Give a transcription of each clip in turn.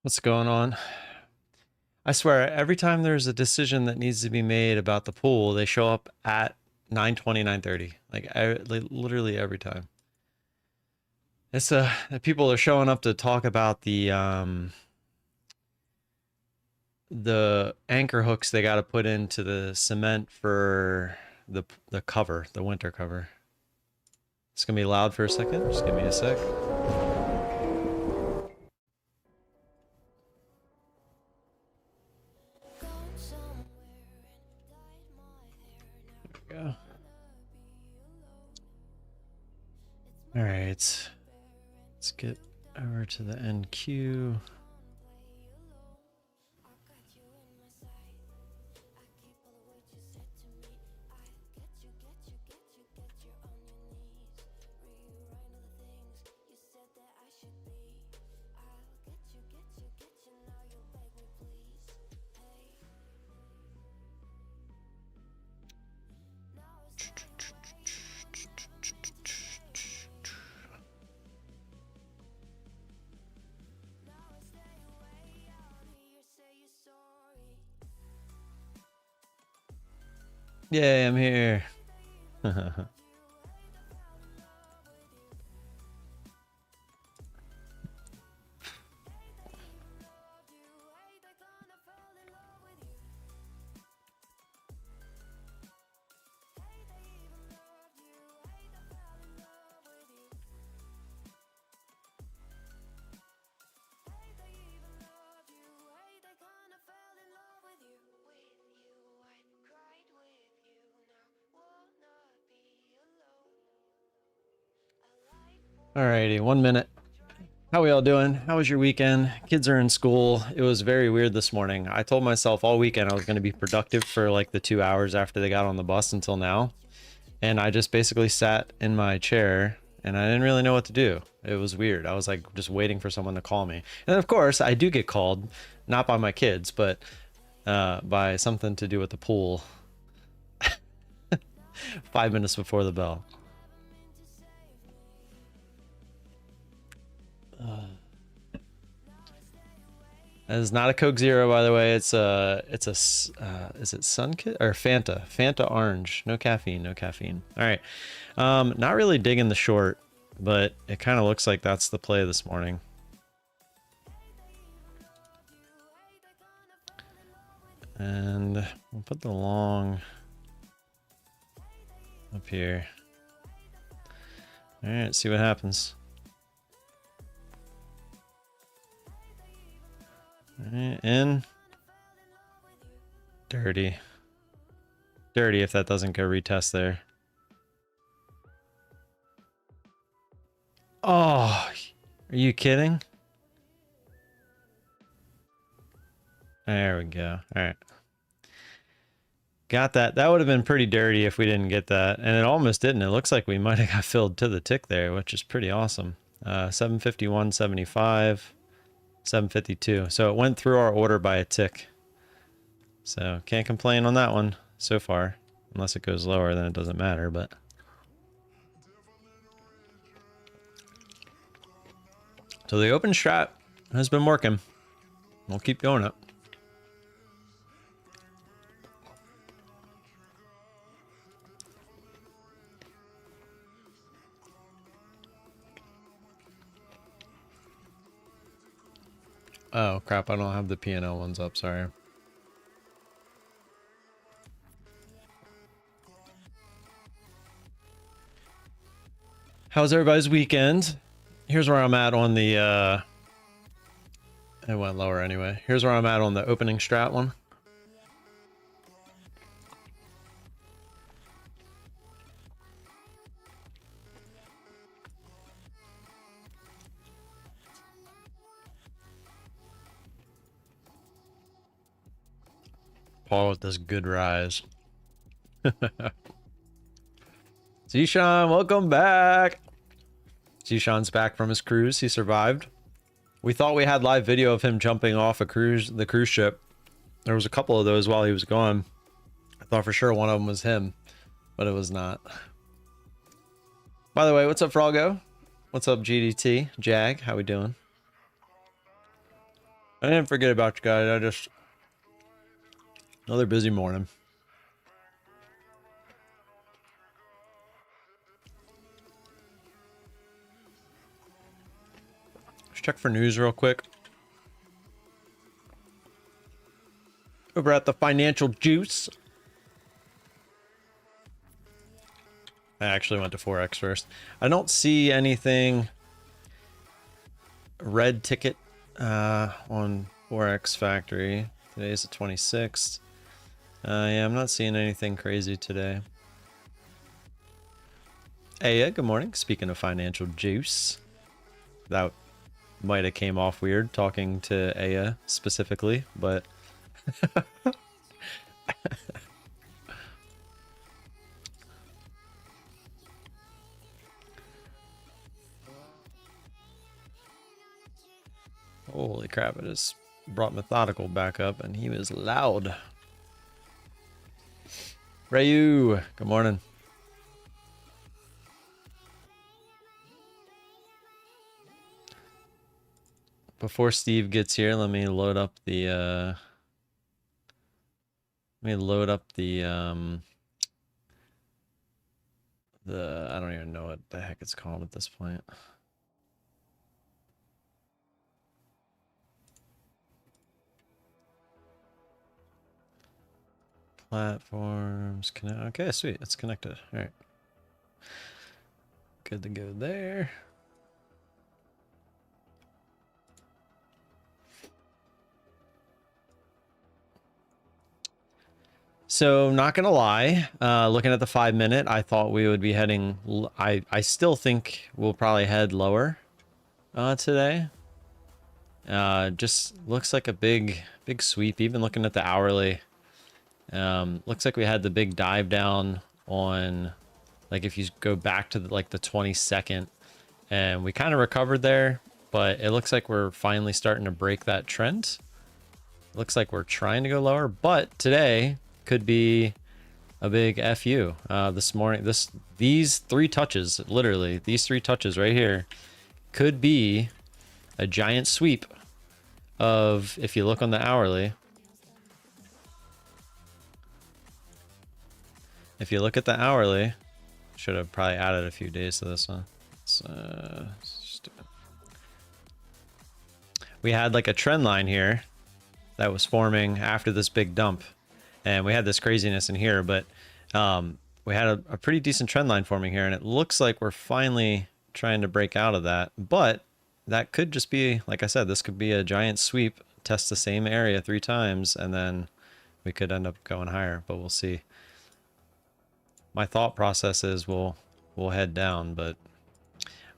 What's going on? I swear, every time there's a decision that needs to be made about the pool, they show up at 9:20, 9:30. Like literally every time. It's people are showing up to talk about the anchor hooks they got to put into the cement for the cover, the winter cover. It's gonna be loud for a second. Just give me a sec. There we go. All right. Let's get over to the NQ. Yay, I'm here. Alrighty, 1 minute. How we all doing? How was your weekend? Kids are in school. It was very weird this morning. I told myself all weekend I was going to be productive for like the 2 hours after they got on the bus until now. And I just basically sat in my chair and I didn't really know what to do. It was weird. I was like just waiting for someone to call me. And of course, I do get called, not by my kids, but by something to do with the pool 5 minutes before the bell. That is not a Coke Zero, by the way. It's a is it Sunkist or Fanta? Fanta Orange. No caffeine, no caffeine. All right. Not really digging the short, but it kind of looks like that's the play this morning. And we'll put the long up here. All right, see what happens. All right, in. Dirty. Dirty if that doesn't go retest there. Oh, are you kidding? There we go. All right. Got that. That would have been pretty dirty if we didn't get that. And it almost didn't. It looks like we might have got filled to the tick there, which is pretty awesome. 751.75, 752. So it went through our order by a tick. So can't complain on that one so far. Unless it goes lower, then it doesn't matter, but... So the open strat has been working. We'll keep going up. Oh crap, I don't have the P&L ones up, sorry. How's everybody's weekend? Here's where I'm at on the it went lower anyway. Here's where I'm at on the opening strat one. Paul with this good rise. Zishan, welcome back. Zishan's back from his cruise. He survived. We thought we had live video of him jumping off the cruise ship. There was a couple of those while he was gone. I thought for sure one of them was him, but it was not. By the way, what's up, Froggo? What's up, GDT? Jag, how we doing? I didn't forget about you guys. I just another busy morning. Let's check for news real quick. Over at the Financial Juice. I actually went to Forex first. I don't see anything red ticket on Forex Factory. Today's the 26th. Yeah, I'm not seeing anything crazy today. Aya, good morning. Speaking of Financial Juice, that might have came off weird talking to Aya specifically, but holy crap, it just brought Methodical back up and he was loud. Rayu, good morning. Before Steve gets here, let me load up the I don't even know what the heck it's called at this point. Platforms connect. Okay, sweet. It's connected. All right. Good to go there. So not gonna lie, looking at the 5-minute, I thought we would be heading. I still think we'll probably head lower today. Just looks like a big sweep. Even looking at the hourly, looks like we had the big dive down on, like if you go back to the 22nd, and we kind of recovered there, but it looks like we're finally starting to break that trend. Looks like we're trying to go lower, but today could be a big FU. This morning, these 3 touches, literally these 3 touches right here, could be a giant sweep of, if you look on the hourly, if you look at the hourly, should have probably added a few days to this one. It's stupid. We had like a trend line here that was forming after this big dump, and we had this craziness in here, but we had a pretty decent trend line forming here, and it looks like we're finally trying to break out of that. But that could just be, like I said, this could be a giant sweep, test the same area 3 times, and then we could end up going higher, but we'll see. My thought process is we'll head down, but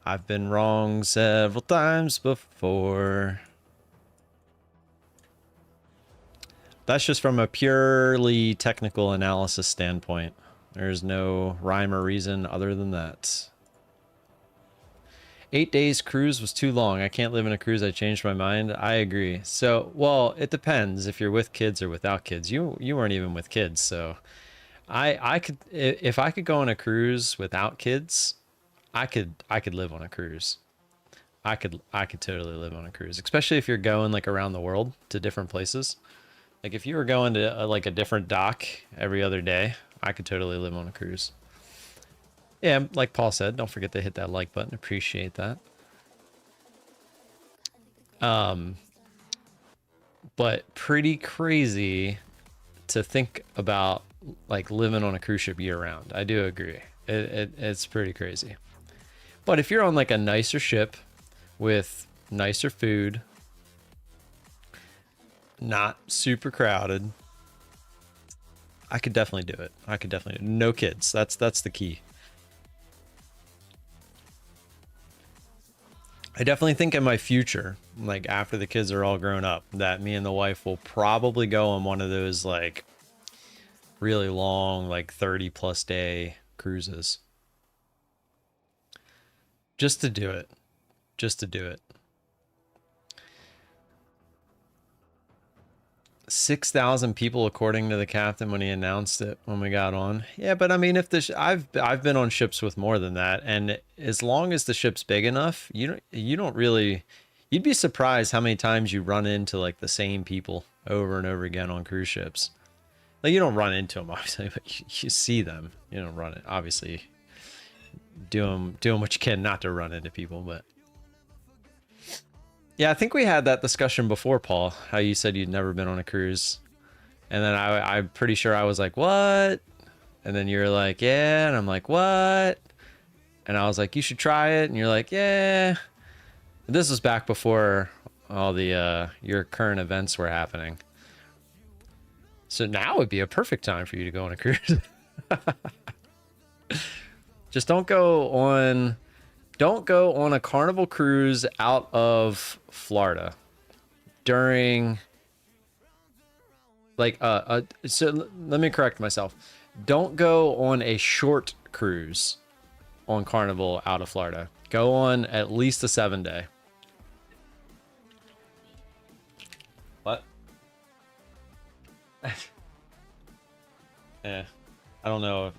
I've been wrong several times before. That's just from a purely technical analysis standpoint. There's no rhyme or reason other than that. 8 days cruise was too long. I can't live in a cruise. I changed my mind. I agree. So, well, it depends if you're with kids or without kids. You weren't even with kids, so I could, if I could go on a cruise without kids, I could live on a cruise. I could totally live on a cruise, especially if you're going like around the world to different places. Like if you were going to like a different dock every other day, I could totally live on a cruise. Yeah, like Paul said, don't forget to hit that like button. Appreciate that. But pretty crazy to think about like living on a cruise ship year round. I do agree. It's pretty crazy. But if you're on like a nicer ship with nicer food, not super crowded, I could definitely do it. I could definitely do it. No kids. That's the key. I definitely think in my future, like after the kids are all grown up, that me and the wife will probably go on one of those like really long, like 30+ day cruises. Just to do it. Just to do it. 6,000 people according to the captain when he announced it when we got on. Yeah, but I mean, if I've been on ships with more than that, and as long as the ship's big enough, you don't really, You'd be surprised how many times you run into like the same people over and over again on cruise ships. Like you don't run into them obviously, but you see them. You don't run it. Obviously, doing what you can not to run into people, but yeah, I think we had that discussion before, Paul. How you said you'd never been on a cruise, and then I'm pretty sure I was like, "What?" And then you're like, "Yeah," and I'm like, "What?" And I was like, "You should try it," and you're like, "Yeah." This was back before all the your current events were happening. So now would be a perfect time for you to go on a cruise. Just don't go on a Carnival cruise out of Florida during like so let me correct myself. Don't go on a short cruise on Carnival out of Florida. Go on at least a 7-day. What? I don't know if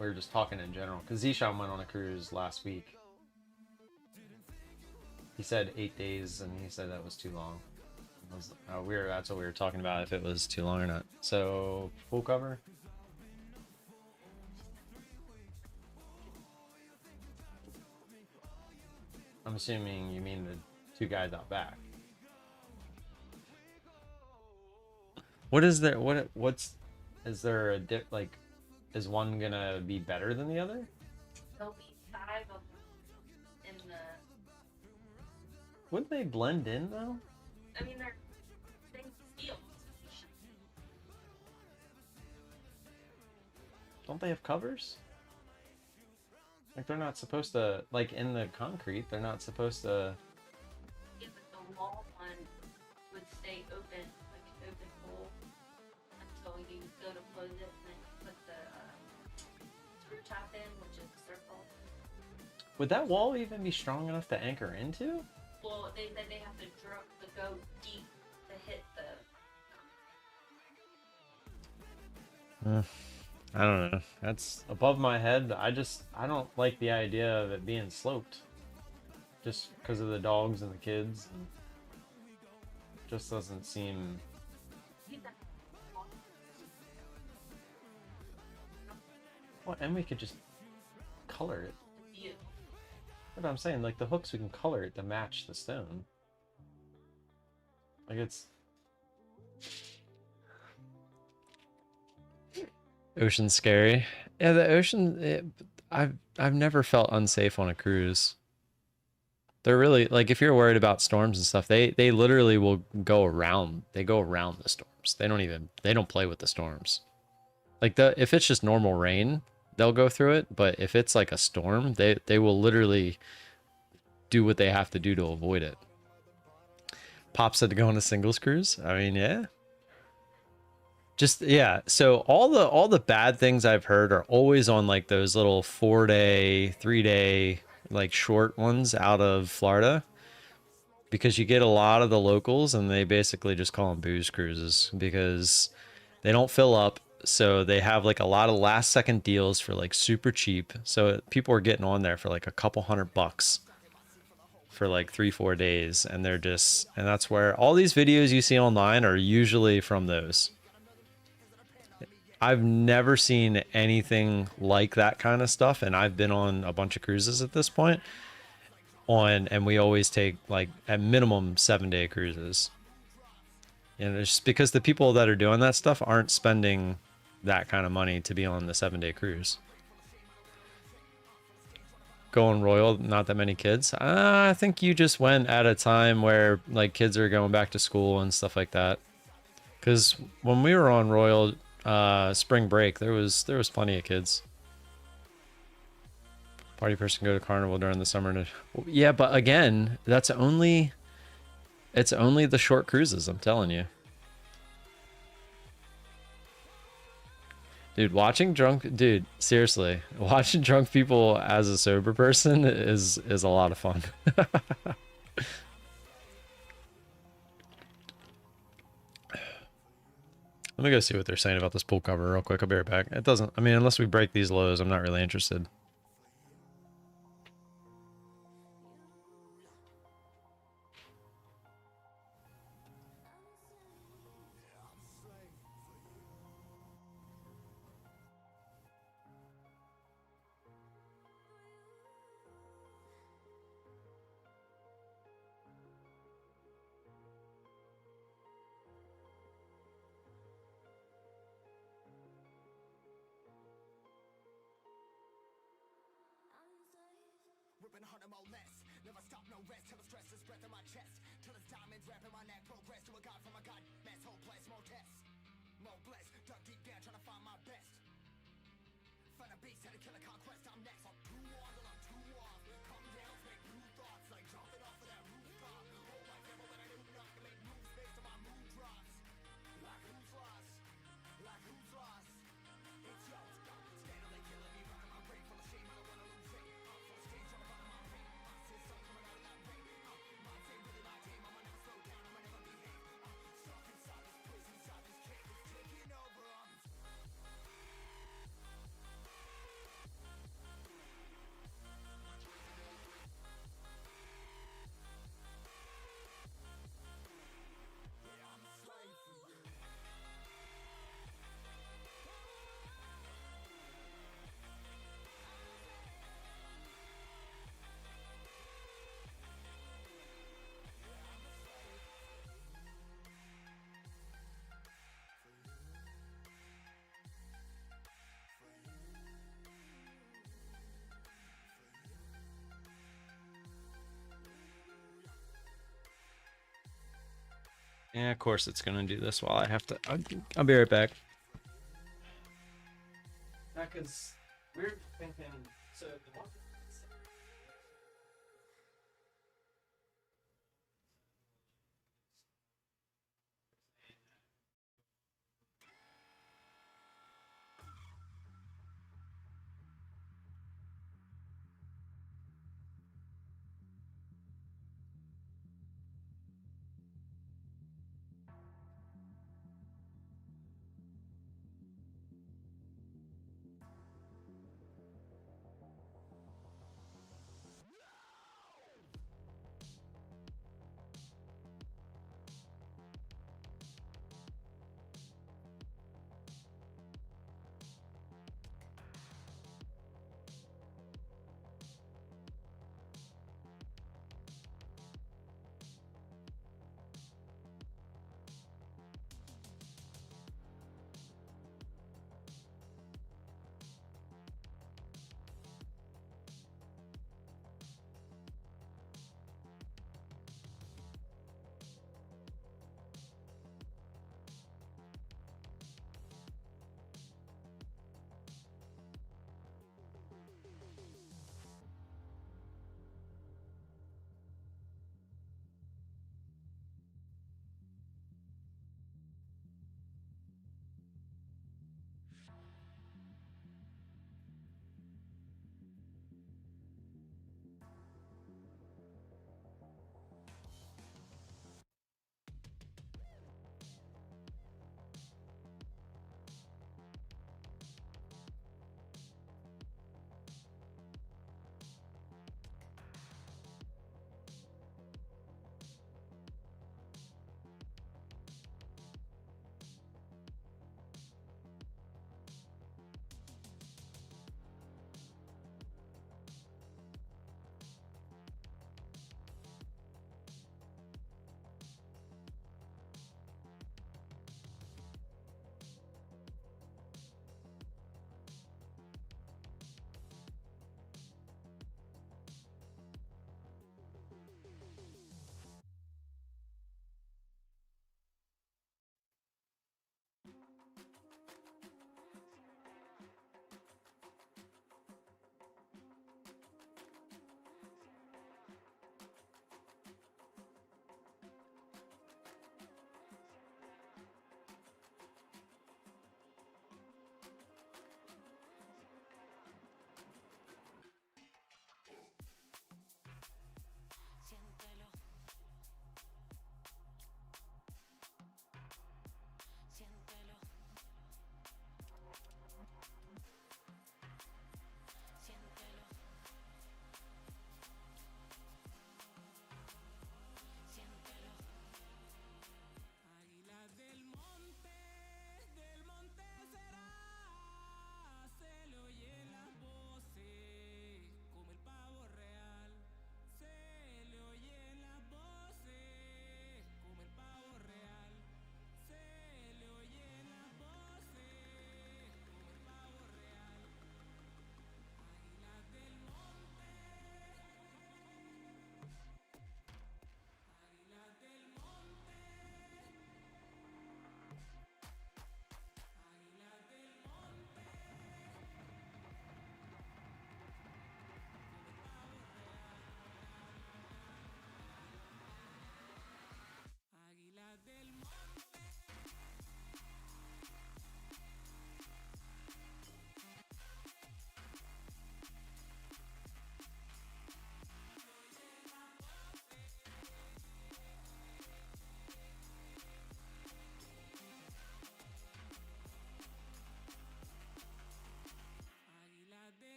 we were just talking in general because Zishan went on a cruise last week. He said 8 days and he said that was too long. That's what we were talking about, if it was too long or not. So full cover. I'm assuming you mean the 2 guys out back. What is there? Is there a dip? Like, is one gonna be better than the other? There'll be 5 of them in the. Wouldn't they blend in though? I mean, they're steel. Don't they have covers? Like they're not supposed to, like in the concrete, they're not supposed to. Yeah, but the wall one would stay open, like an open hole, until you go to close it, and then you put the screw top in, which is a circle. Would that wall even be strong enough to anchor into? Well, they said they have to go deep to hit the. I don't know. That's above my head. I don't like the idea of it being sloped. Just because of the dogs and the kids. And just doesn't seem... Well, and we could just color it. But I'm saying, like, the hooks, we can color it to match the stone. Like, it's... Ocean's scary. Yeah, the ocean, I've never felt unsafe on a cruise. They're really, like, if you're worried about storms and stuff, they literally will go around the storms. They don't play with the storms. Like, if it's just normal rain, they'll go through it, but if it's like a storm, they will literally do what they have to do to avoid it. Pop said to go on a singles cruise. I mean, yeah. Just, yeah. So all the bad things I've heard are always on like those little 4-day, 3-day, like short ones out of Florida, because you get a lot of the locals and they basically just call them booze cruises because they don't fill up. So they have like a lot of last second deals for like super cheap. So people are getting on there for like a couple $100 for like 3-4 days. And and that's where all these videos you see online are usually from those. I've never seen anything like that kind of stuff, and I've been on a bunch of cruises at this point. And we always take like at minimum 7-day cruises. And it's just because the people that are doing that stuff aren't spending that kind of money to be on the 7-day cruise. Going Royal, not that many kids. I think you just went at a time where like kids are going back to school and stuff like that. Because when we were on Royal, spring break, there was plenty of kids. Party person go to Carnival during the summer. Yeah, but again, it's only the short cruises, I'm telling you. Dude, seriously, watching drunk people as a sober person is a lot of fun. Let me go see what they're saying about this pool cover real quick. I'll be right back. It doesn't, I mean, unless we break these lows, I'm not really interested. 100 more less. Never stop, no rest, till the stress is breath in my chest. Till it's diamonds wrapping my neck, progress to a god from a god mess. Hopeless, more tests, more blessed. Dug deep down, trying to find my best. Find a beast, had to kill a conquest, I'm next. I'm too on till I'm too off. Come down, make new thoughts, like jumping off of that rooftop. Hold my camera when I do not to make moves based on my mood drops. Like who's lost? Like who's lost? It's yours, steadily killing me, running my brain full of shame. I don't wanna lose it. Full of stage, trying to run my pain. See sun coming out of that rain. My team, really my team. I'ma never slow down, I'ma never behave. Stuck inside this prison, inside this cave. It's taking over on this. Yeah, I'm a slave for you. And of course it's gonna do this while I have to. I'll be right back. Because we're thinking. So the one.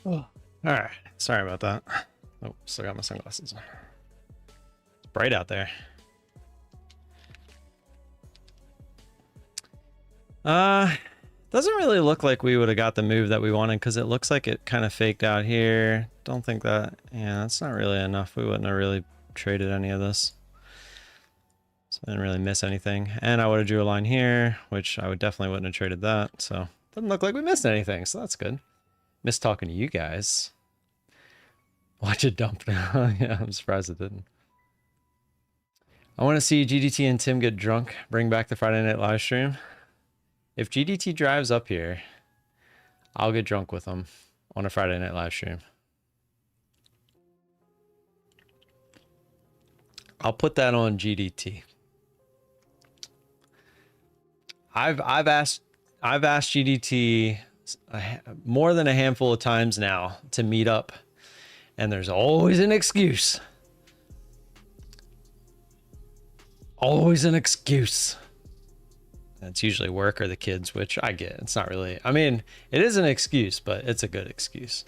Oh. All right. Sorry about that. Oh, still got my sunglasses on. It's bright out there. Doesn't really look like we would have got the move that we wanted because it looks like it kind of faked out here. Don't think that, yeah, that's not really enough. We wouldn't have really traded any of this. So I didn't really miss anything. And I would have drew a line here, which I would definitely wouldn't have traded that. So doesn't look like we missed anything. So that's good. Missed talking to you guys. Watch it dump now. Yeah, I'm surprised it didn't. I want to see GDT and Tim get drunk. Bring back the Friday night live stream. If GDT drives up here, I'll get drunk with him on a Friday night live stream. I'll put that on GDT. I've asked GDT more than a handful of times now to meet up, and there's always an excuse. Always an excuse. It's usually work or the kids, which I get. It's not really, I mean, it is an excuse, but it's a good excuse.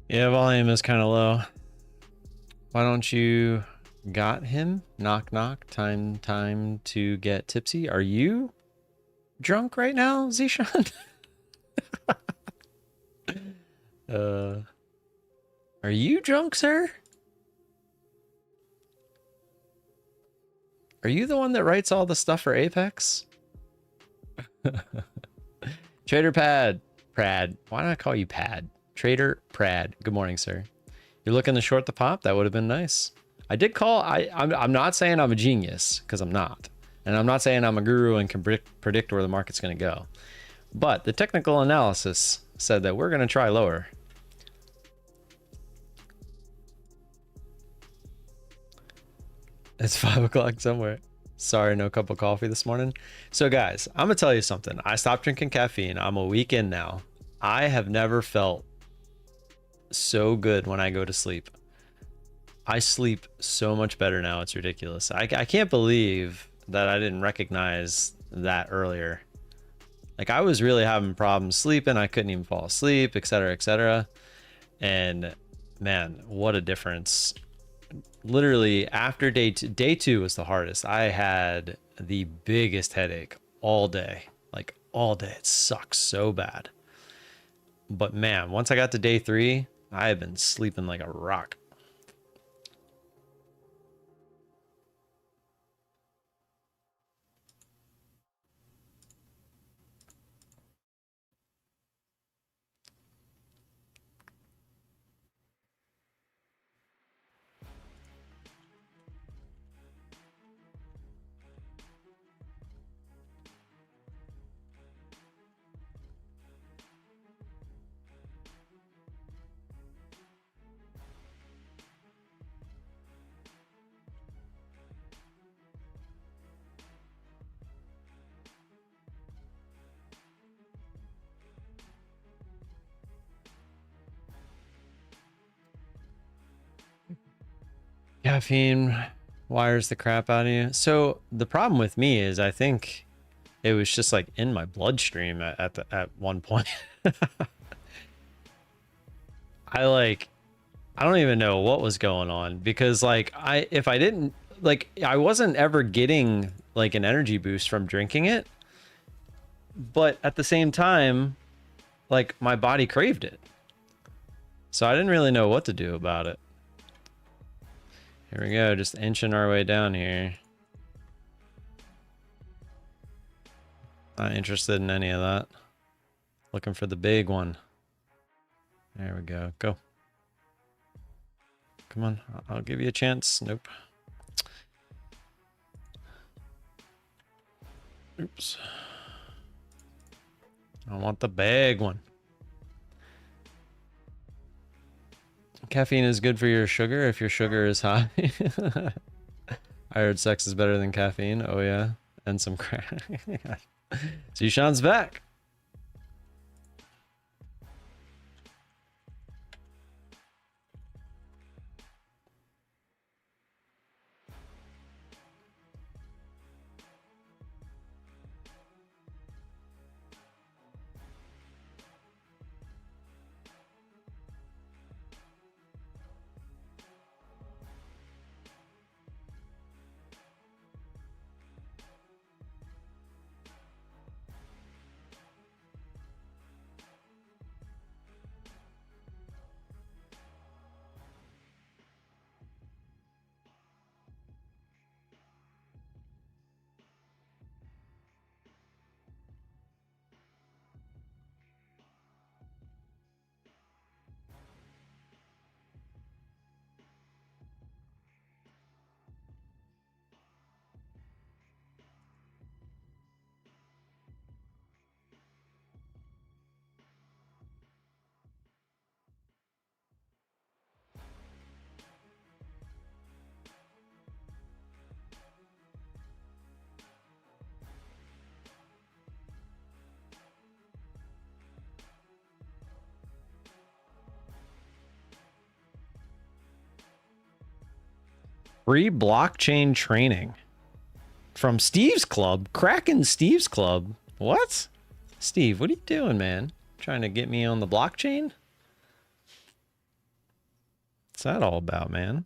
Yeah, volume is kind of low. Why don't you got him? Knock, knock. Time to get tipsy. Are you drunk right now, Zishan? Are you drunk, sir? Are you the one that writes all the stuff for Apex? Trader Prad. Why did I call you Pad? Trader Prad. Good morning, sir. You're looking to short the pop? That would have been nice. I did call. I'm not saying I'm a genius, because I'm not. And I'm not saying I'm a guru and can predict where the market's going to go. But the technical analysis said that we're going to try lower. It's 5 o'clock somewhere. Sorry, no cup of coffee this morning. So guys, I'm going to tell you something. I stopped drinking caffeine. I'm a week in now. I have never felt so good when I go to sleep. I sleep so much better now. It's ridiculous. I can't believe that I didn't recognize that earlier. Like, I was really having problems sleeping. I couldn't even fall asleep, etc., etc. And man, what a difference. Literally after day two was the hardest. I had the biggest headache all day, like all day. It sucks so bad. But man, once I got to day 3, I have been sleeping like a rock. Caffeine wires the crap out of you. So the problem with me is I think it was just like in my bloodstream at one point. I don't even know what was going on, because like I wasn't ever getting like an energy boost from drinking it. But at the same time, like my body craved it. So I didn't really know what to do about it. Here we go, just inching our way down here. Not interested in any of that. Looking for the big one. There we go. Go. Come on. I'll give you a chance. Nope. Oops. I want the big one. Caffeine is good for your sugar if your sugar is high. I heard sex is better than caffeine. Oh yeah. And some crack. Zishan's back. Free blockchain training from Steve's club. Kraken Steve's club. What? Steve, what are you doing, man? Trying to get me on the blockchain? What's that all about, man?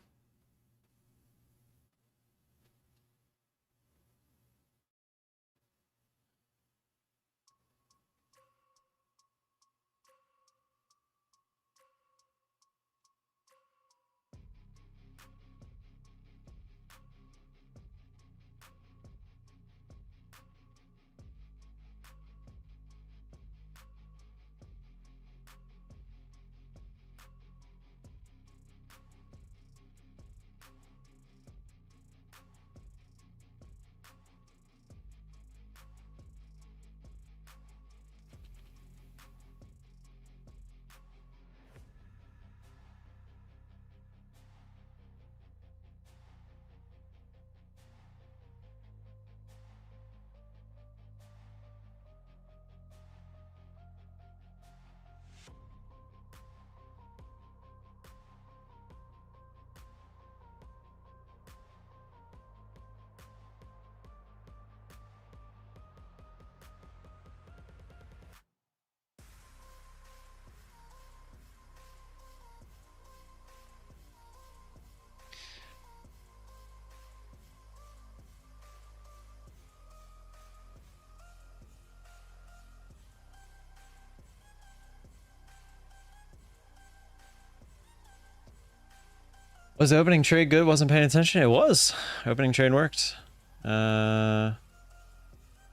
Was the opening trade good? Wasn't paying attention? It was. Opening trade worked. I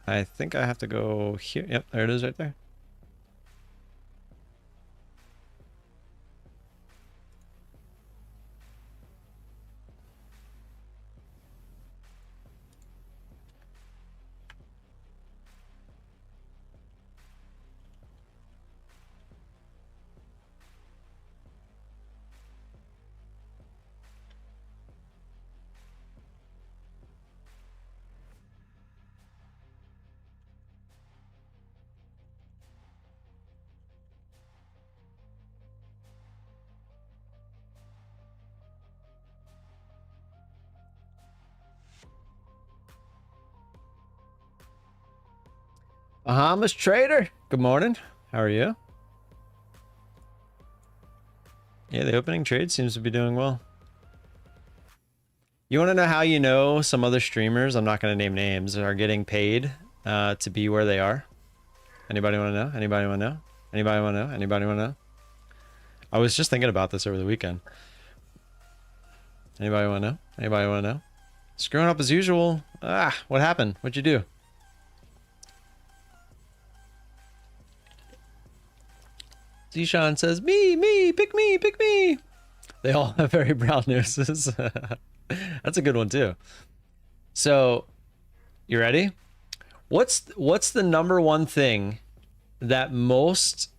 think I have to go here. Yep, there it is right there. Bahamas Trader, good morning. How are you? Yeah, the opening trade seems to be doing well. You want to know how you know some other streamers, I'm not going to name names, are getting paid to be where they are? Anybody want to know? Anybody want to know? Anybody want to know? Anybody want to know? I was just thinking about this over the weekend. Anybody want to know? Anybody want to know? Screwing up as usual. Ah, what happened? What'd you do? Zishan says, me, pick me, pick me. They all have very brown noses. That's a good one too. So, you ready? What's the number one thing that most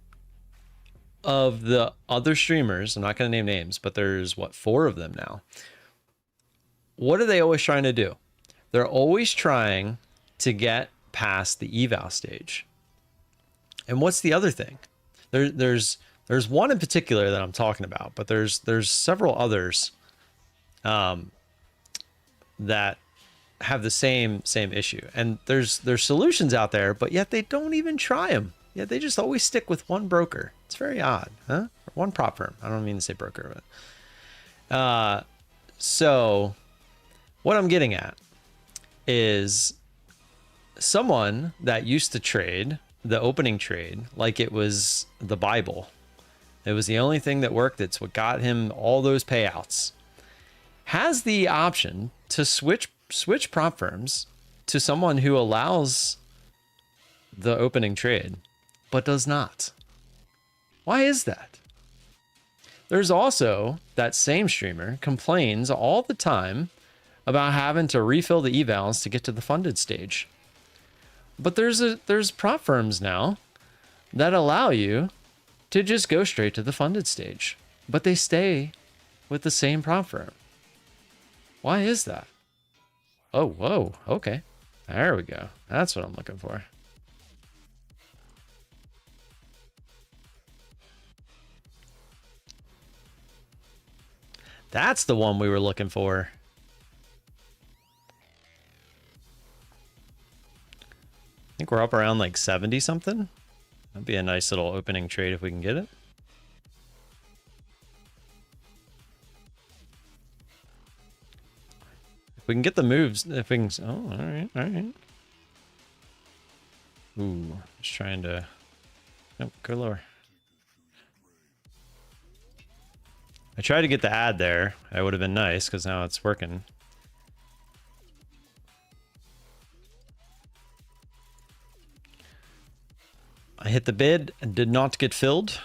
of the other streamers, I'm not going to name names, but there's what, 4 of them now. What are they always trying to do? They're always trying to get past the eval stage. And what's the other thing? There's one in particular that I'm talking about, but there's several others that have the same issue. And there's solutions out there, but yet they don't even try them. Yet they just always stick with one broker. It's very odd, huh? Or one prop firm. I don't mean to say broker, but so what I'm getting at is someone that used to trade the opening trade like it was the Bible. It was the only thing that worked. It's what got him all those payouts. Has the option to switch prop firms to someone who allows the opening trade, but does not. Why is that? There's also that same streamer complains all the time about having to refill the evals to get to the funded stage. But there's prop firms now that allow you to just go straight to the funded stage, but they stay with the same prop firm. Why is that? Oh, whoa, okay. There we go. That's what I'm looking for. That's the one we were looking for. I think we're up around like 70 something. That'd be a nice little opening trade if we can get it. If we can get the moves, if we can, oh, all right, all right. Ooh, just trying to, nope, go lower. I tried to get the ad there. That would have been nice because now it's working. I hit the bid and did not get filled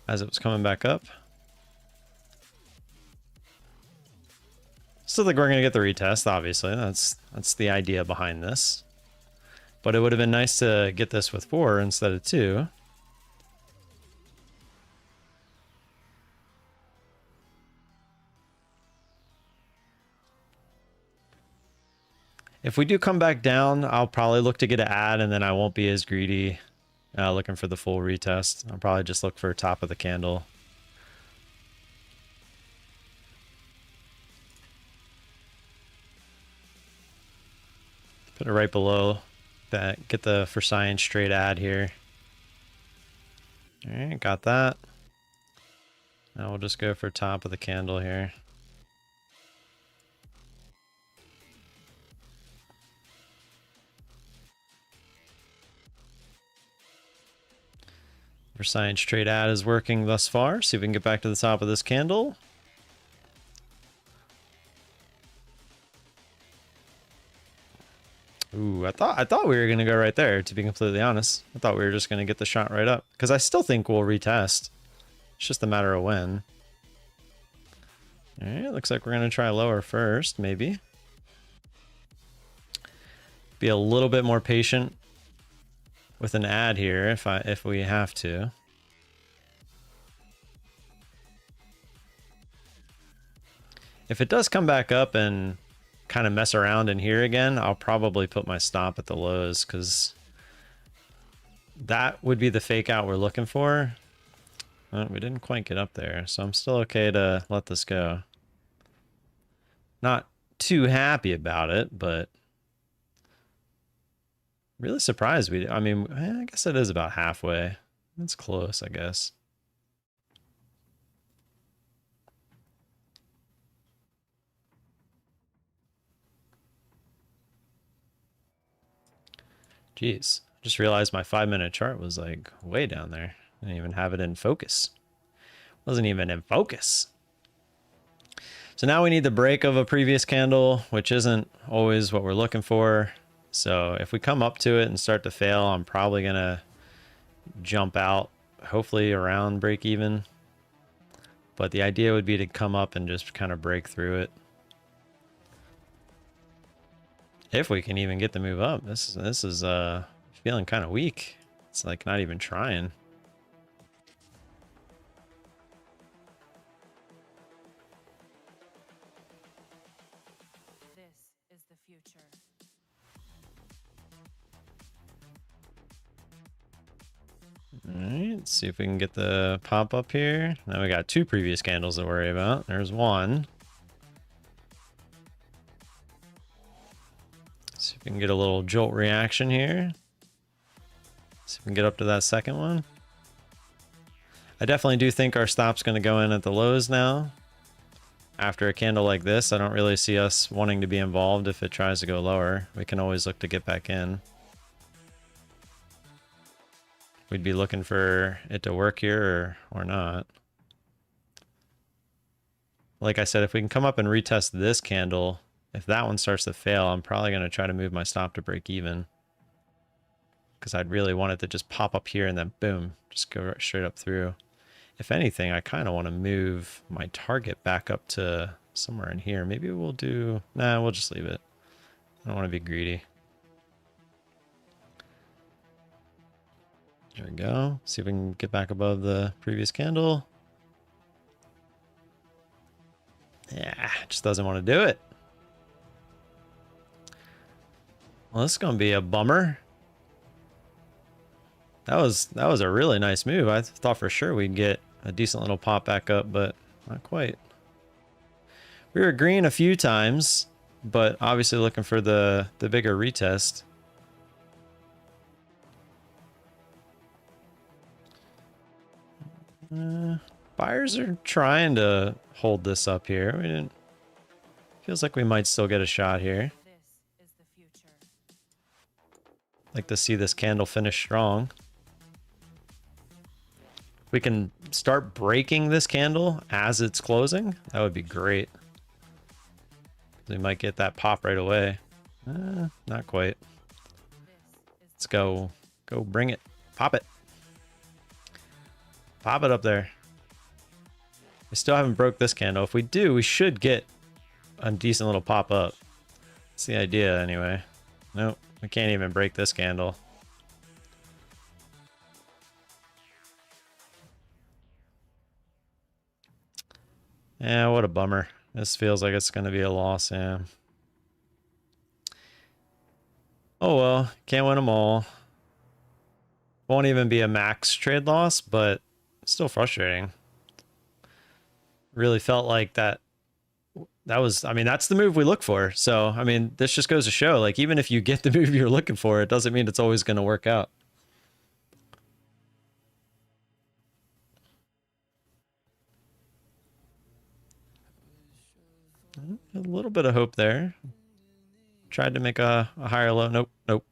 as it was coming back up. Still think we're going to get the retest, obviously. That's the idea behind this. But it would have been nice to get this with 4 instead of 2. If we do come back down, I'll probably look to get an ad, and then I won't be as greedy looking for the full retest. I'll probably just look for top of the candle. Put it right below that. Get the for science straight ad here. All right, got that. Now we'll just go for top of the candle here. For science trade ad is working thus far. See if we can get back to the top of this candle. Ooh, I thought we were gonna go right there, to be completely honest. I thought we were just gonna get the shot right up. Because I still think we'll retest. It's just a matter of when. Alright, looks like we're gonna try lower first, maybe. Be a little bit more patient with an ad here if we have to. If it does come back up and kind of mess around in here again, I'll probably put my stop at the lows, because that would be the fake out we're looking for. Well, we didn't quite get up there, so I'm still okay to let this go. Not too happy about it, but really surprised I mean, I guess it is about halfway. That's close, I guess. Jeez. Just realized my 5-minute chart was like way down there. I didn't even have it in focus. Wasn't even in focus. So now we need the break of a previous candle, which isn't always what we're looking for. So if we come up to it and start to fail, I'm probably going to jump out, hopefully around break even. But the idea would be to come up and just kind of break through it. If we can even get the move up. This is feeling kind of weak. It's like not even trying. This is the future. All right, let's see if we can get the pop up here. Now we got 2 previous candles to worry about. There's one. See if we can get a little jolt reaction here. See if we can get up to that second one. I definitely do think our stop's going to go in at the lows now. After a candle like this, I don't really see us wanting to be involved if it tries to go lower. We can always look to get back in. We'd be looking for it to work here or not. Like I said, if we can come up and retest this candle, if that one starts to fail, I'm probably going to try to move my stop to break even. Because I'd really want it to just pop up here and then boom, just go right straight up through. If anything, I kind of want to move my target back up to somewhere in here. Maybe we'll do... Nah, we'll just leave it. I don't want to be greedy. There we go. See if we can get back above the previous candle. Yeah, just doesn't want to do it. Well, this is going to be a bummer. That was a really nice move. I thought for sure we'd get a decent little pop back up, but not quite. We were green a few times, but obviously looking for the bigger retest. Buyers are trying to hold this up here. We didn't. Feels like we might still get a shot here. This is the future. Like to see this candle finish strong. If we can start breaking this candle as it's closing, that would be great. We might get that pop right away. Not quite. Let's go. Go bring it. Pop it. Pop it up there. We still haven't broke this candle. If we do, we should get a decent little pop up. That's the idea anyway. Nope, we can't even break this candle. Yeah, what a bummer. This feels like it's going to be a loss, yeah. Oh well, can't win them all. Won't even be a max trade loss, but still frustrating. Really felt like that was, I mean, that's the move we look for. So, I mean, this just goes to show, like, even if you get the move you're looking for, it doesn't mean it's always going to work out. A little bit of hope there. Tried to make a higher low. Nope, nope.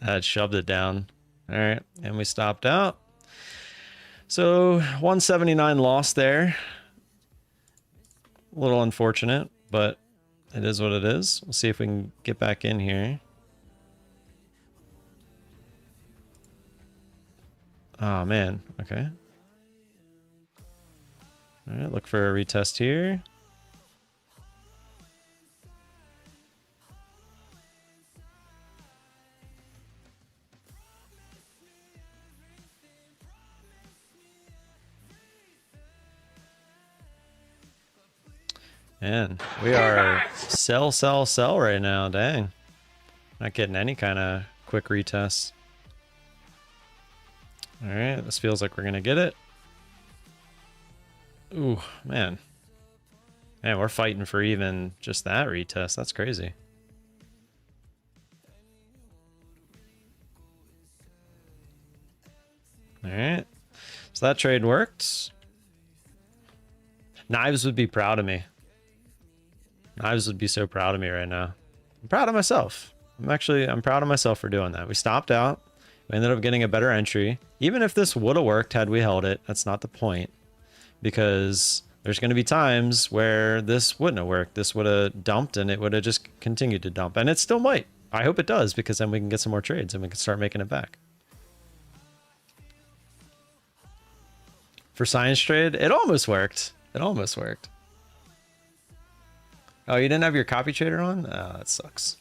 That shoved it down. All right, and we stopped out. So 179 loss there. A little unfortunate, but it is what it is. We'll see if we can get back in here. Oh man, okay. All right, look for a retest here. Man, we are sell, sell, sell right now. Dang. Not getting any kind of quick retest. All right, this feels like we're going to get it. Ooh, man. Man, we're fighting for even just that retest. That's crazy. All right. So that trade worked. Knives would be proud of me. Knives would be so proud of me right now. I'm proud of myself. I'm proud of myself for doing that. We stopped out. We ended up getting a better entry. Even if this would have worked had we held it, that's not the point. Because there's going to be times where this wouldn't have worked. This would have dumped and it would have just continued to dump. And it still might. I hope it does, because then we can get some more trades and we can start making it back. For science trade, it almost worked. It almost worked. Oh, you didn't have your copy trader on? Oh, that sucks.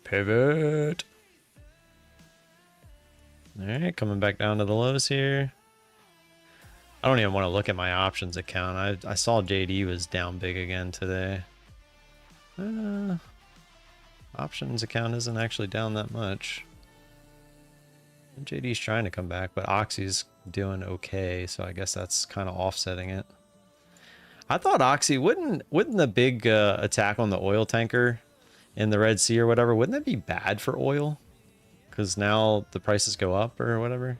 Pivot. All right, coming back down to the lows here. I don't even want to look at my options account. I saw JD was down big again today. Options account isn't actually down that much. JD's trying to come back, but Oxy's doing okay, so I guess that's kind of offsetting it. I thought Oxy wouldn't the big attack on the oil tanker in the Red Sea or whatever, wouldn't that be bad for oil? Because now the prices go up or whatever.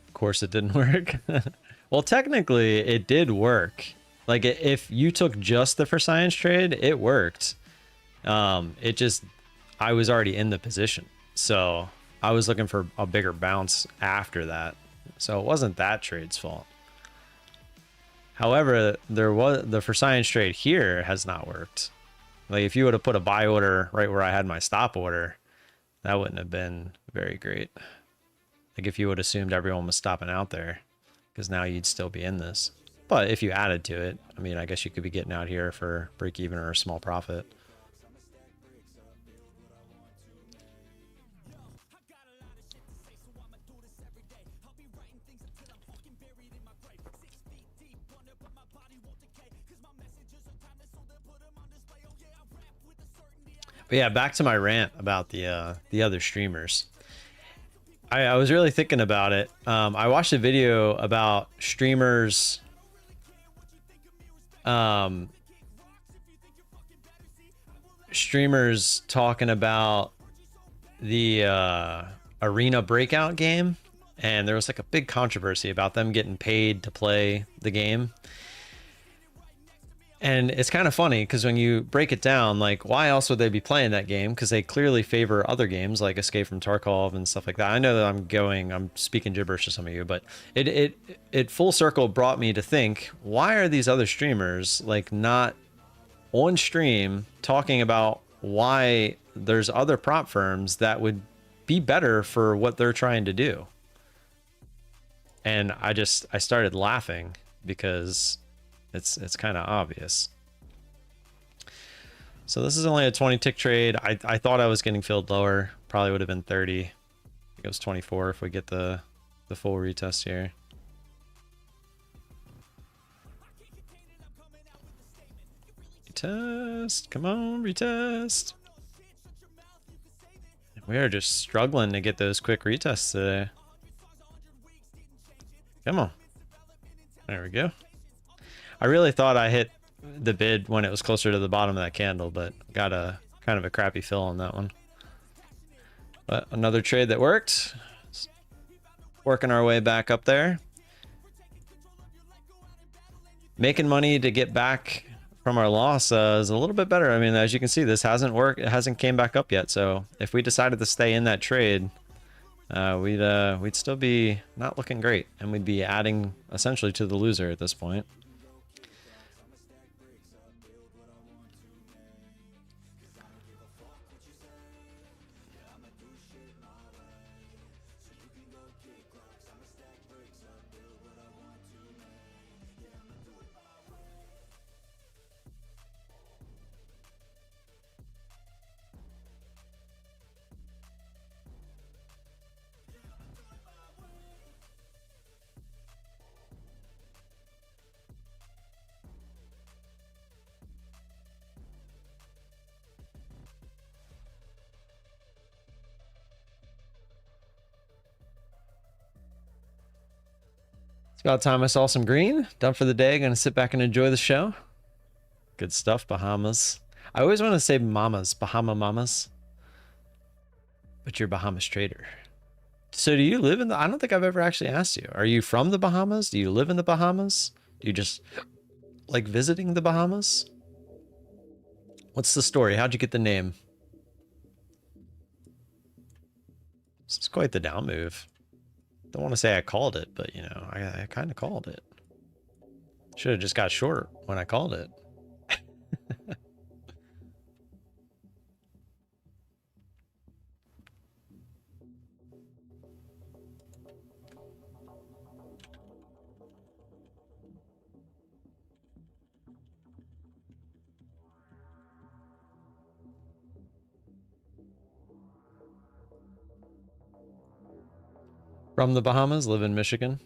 Of course it didn't work. Well, technically it did work. Like if you took just the for science trade, it worked. It just, I was already in the position. So I was looking for a bigger bounce after that. So it wasn't that trade's fault. However, there was the for science trade here has not worked. Like if you would have put a buy order right where I had my stop order, that wouldn't have been very great. Like if you would have assumed everyone was stopping out there, because now you'd still be in this. But if you added to it, I mean, I guess you could be getting out here for break even or a small profit. But yeah, back to my rant about the other streamers. I was really thinking about it. I watched a video about streamers talking about the arena breakout game, and there was like a big controversy about them getting paid to play the game. And it's kind of funny because when you break it down, like, why else would they be playing that game? Because they clearly favor other games like Escape from Tarkov and stuff like that. I know that I'm speaking gibberish to some of you, but it full circle brought me to think, why are these other streamers like not on stream talking about why there's other prop firms that would be better for what they're trying to do? And I started laughing because it's kind of obvious. So this is only a 20 tick trade. I thought I was getting filled lower. Probably would have been 30. I think it was 24 if we get the full retest here. Retest. Come on, retest. We are just struggling to get those quick retests today. Come on. There we go. I really thought I hit the bid when it was closer to the bottom of that candle, but got a kind of a crappy fill on that one. But another trade that worked. Working our way back up there. Making money to get back from our loss is a little bit better. I mean, as you can see, this hasn't worked. It hasn't came back up yet. So if we decided to stay in that trade, we'd still be not looking great, and we'd be adding essentially to the loser at this point. about time I saw some green. Done for the day. Gonna sit back and enjoy the show. Good stuff, Bahamas. I always want to say mamas, Bahama mamas. But you're Bahamas trader. So do you live in the, I don't think I've ever actually asked you. Are you from the Bahamas? Do you live in the Bahamas? Do you just like visiting the Bahamas? What's the story? How'd you get the name? This is quite the down move. Don't want to say I called it, but you know, I kind of called it. Should have just got short when I called it. From the Bahamas, live in Michigan.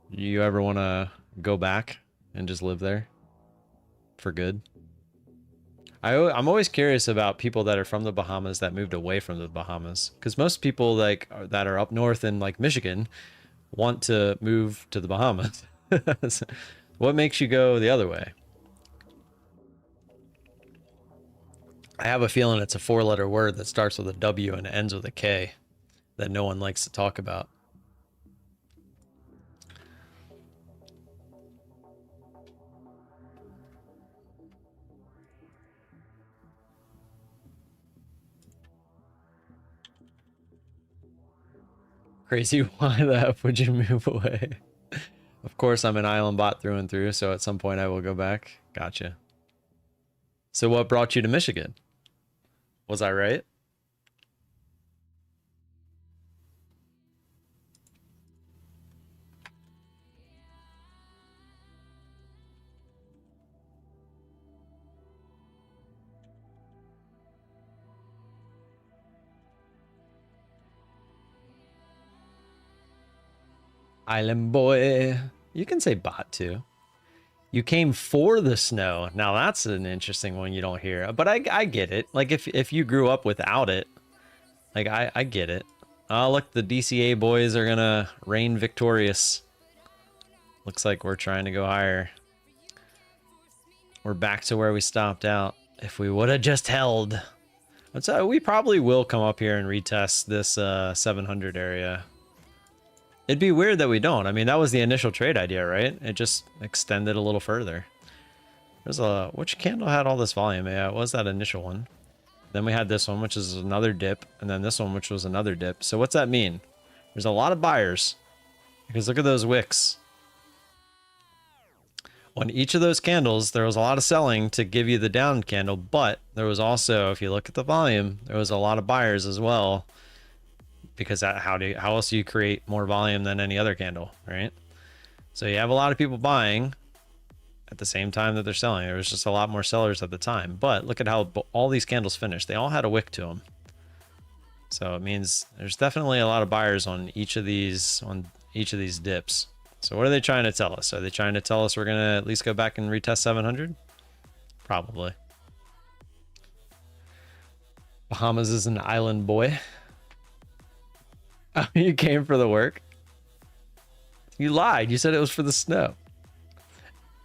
You ever want to go back and just live there for good? I'm always curious about people that are from the Bahamas that moved away from the Bahamas, because most people like that are up north in like Michigan want to move to the Bahamas. What makes you go the other way? I have a feeling it's a 4-letter word that starts with a W and ends with a K that no one likes to talk about. Crazy, why the F would you move away? Of course, I'm an island bot through and through, so at some point I will go back. Gotcha. So what brought you to Michigan? Was I right? Island boy. You can say bot too. You came for the snow. Now that's an interesting one you don't hear. But I get it. Like if you grew up without it, like I get it. Oh, look, the DCA boys are gonna reign victorious. Looks like we're trying to go higher. We're back to where we stopped out. If we would have just held. We probably will come up here and retest this 700 area. It'd be weird that we don't. I mean, that was the initial trade idea, right? It just extended a little further. There's a, which candle had all this volume? Yeah, it was that initial one. Then we had this one, which is another dip. And then this one, which was another dip. So what's that mean? There's a lot of buyers. Because look at those wicks. On each of those candles, there was a lot of selling to give you the down candle. But there was also, if you look at the volume, there was a lot of buyers as well. Because how else do you create more volume than any other candle, right? So you have a lot of people buying at the same time that they're selling. There was just a lot more sellers at the time. But look at how all these candles finished. They all had a wick to them. So it means there's definitely a lot of buyers on each of these dips. So what are they trying to tell us? Are they trying to tell us we're going to at least go back and retest 700? Probably. Bahamas is an island boy. Oh, you came for the work? You lied. You said it was for the snow.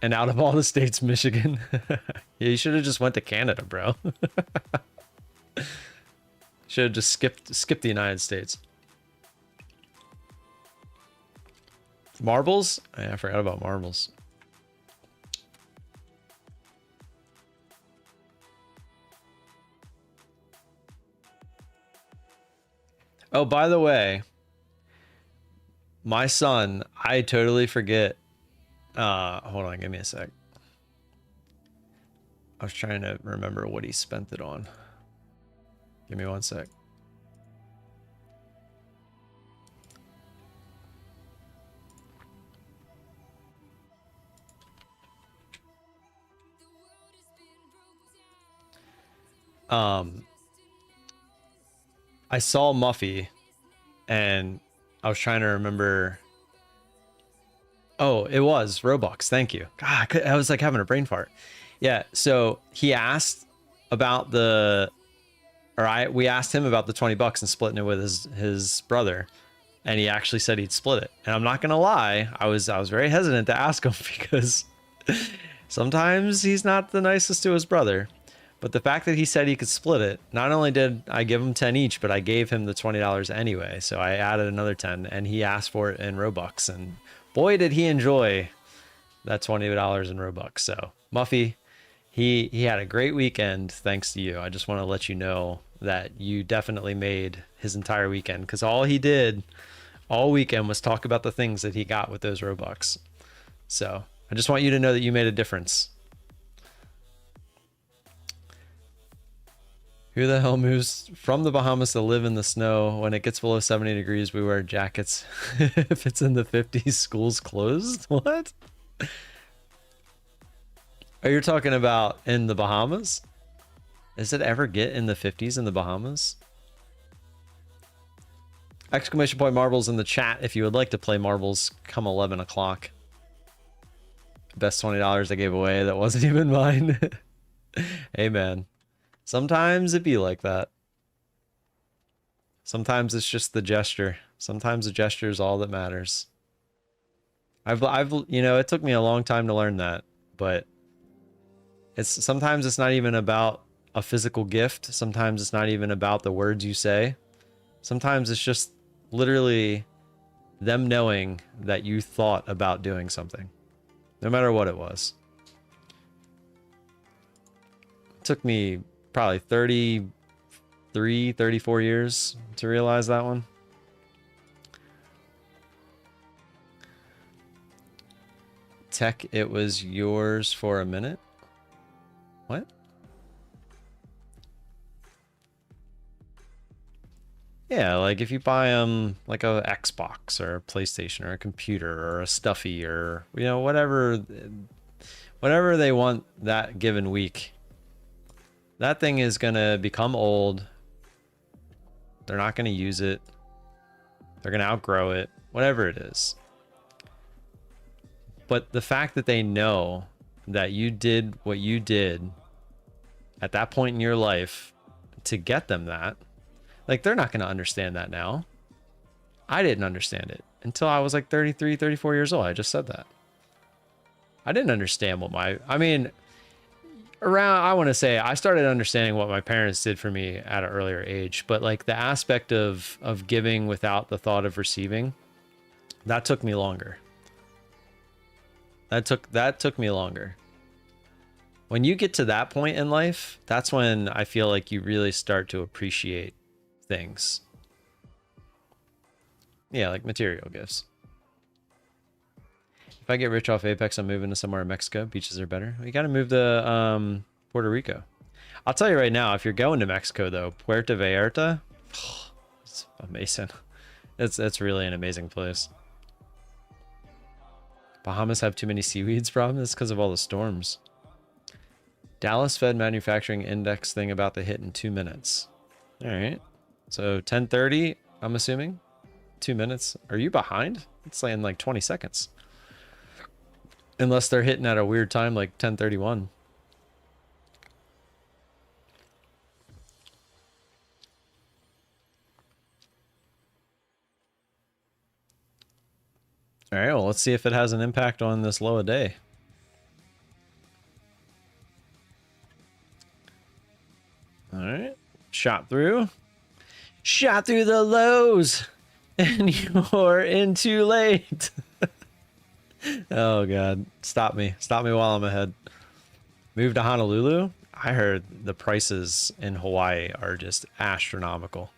And out of all the states, Michigan. Yeah, you should have just went to Canada, bro. Should have just skipped the United States. Marbles? I forgot about marbles. Oh, by the way, my son, I totally forget. Hold on, give me a sec. I was trying to remember what he spent it on. Give me one sec. I saw Muffy and I was trying to remember. Oh, it was Robux. Thank you. God, I was like having a brain fart. Yeah. So he asked about we asked him about the $20 and splitting it with his brother. And he actually said he'd split it. And I'm not gonna lie, I was very hesitant to ask him because sometimes he's not the nicest to his brother. But the fact that he said he could split it, not only did I give him 10 each, but I gave him the $20 anyway. So I added another 10 and he asked for it in Robux. And boy, did he enjoy that $20 in Robux. So Muffy, he had a great weekend thanks to you. I just want to let you know that you definitely made his entire weekend, because all he did all weekend was talk about the things that he got with those Robux. So I just want you to know that you made a difference. Who the hell moves from the Bahamas to live in the snow? When it gets below 70 degrees, we wear jackets. If it's in the 50s, school's closed? What? Are you talking about in the Bahamas? Does it ever get in the 50s in the Bahamas? Exclamation point marbles in the chat if you would like to play marbles come 11 o'clock. Best $20 I gave away that wasn't even mine. Hey man, sometimes it be like that. Sometimes it's just the gesture. Sometimes the gesture is all that matters. I've you know, it took me a long time to learn that, but sometimes it's not even about a physical gift. Sometimes it's not even about the words you say. Sometimes it's just literally them knowing that you thought about doing something, no matter what it was. It took me probably 33, 34 years to realize that one. Tech, it was yours for a minute. What? Yeah, like if you buy like a Xbox or a PlayStation or a computer or a stuffy or, you know, whatever they want that given week, that thing is gonna become old. They're not gonna use it. They're gonna outgrow it, whatever it is. But the fact that they know that you did what you did at that point in your life to get them that, like, they're not going to understand that now. I didn't understand it until I was like 33, 34 years old. I just said that. I didn't understand what I want to say I started understanding what my parents did for me at an earlier age, but like the aspect of giving without the thought of receiving, that took me longer. That took me longer. When you get to that point in life, that's when I feel like you really start to appreciate things. Yeah, like material gifts. If I get rich off Apex, I'm moving to somewhere in Mexico. Beaches are better. You got to move to Puerto Rico. I'll tell you right now, if you're going to Mexico though, Puerto Vallarta, it's amazing. It's really an amazing place. Bahamas have too many seaweeds problem. That's because of all the storms. Dallas Fed manufacturing index thing about to hit in 2 minutes. All right. So 10:30, I'm assuming. 2 minutes. Are you behind? It's like in like 20 seconds. Unless they're hitting at a weird time like 10:31. All right, well, let's see if it has an impact on this low a day. All right, shot through the lows, and you're in too late. Oh God, stop me while I'm ahead. Move to Honolulu. I heard the prices in Hawaii are just astronomical.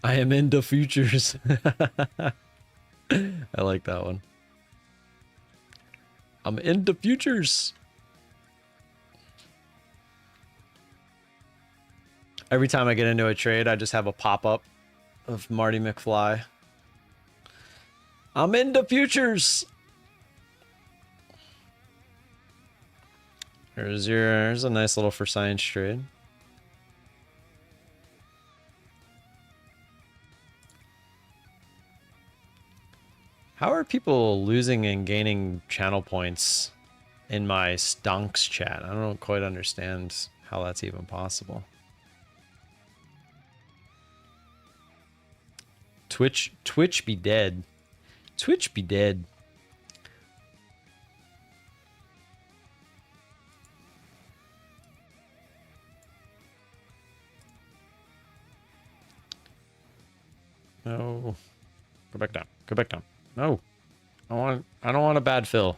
I am into futures. I like that one. I'm into futures. Every time I get into a trade, I just have a pop-up of Marty McFly. I'm into futures. Here's a nice little for science trade. How are people losing and gaining channel points in my stonks chat? I don't quite understand how that's even possible. Twitch be dead. Twitch be dead. No. Go back down. Go back down. No. I don't want a bad fill.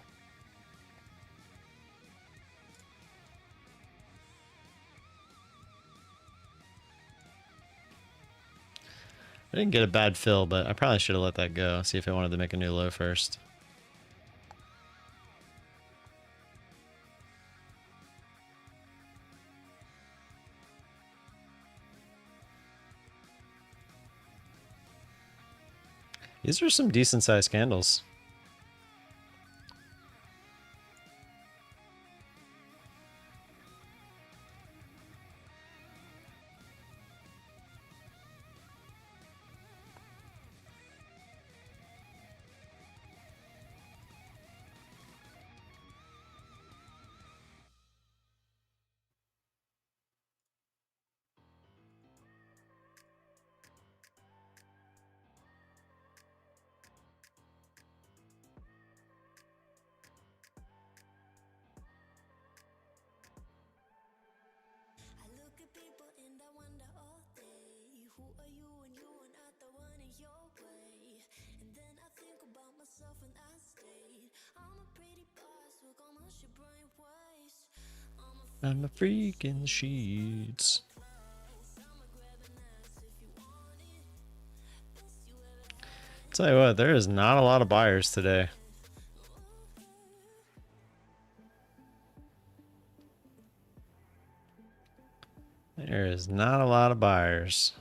I didn't get a bad fill, but I probably should have let that go. See if I wanted to make a new low first. These are some decent sized candles. I look at people and I wonder all day, who are you and you are not the one in your way. And then I think about myself and I stayed. I'm a pretty boss, look almost your brain waste. I'm a freak in the sheets. Tell you what, there is not a lot of buyers today. There is not a lot of buyers.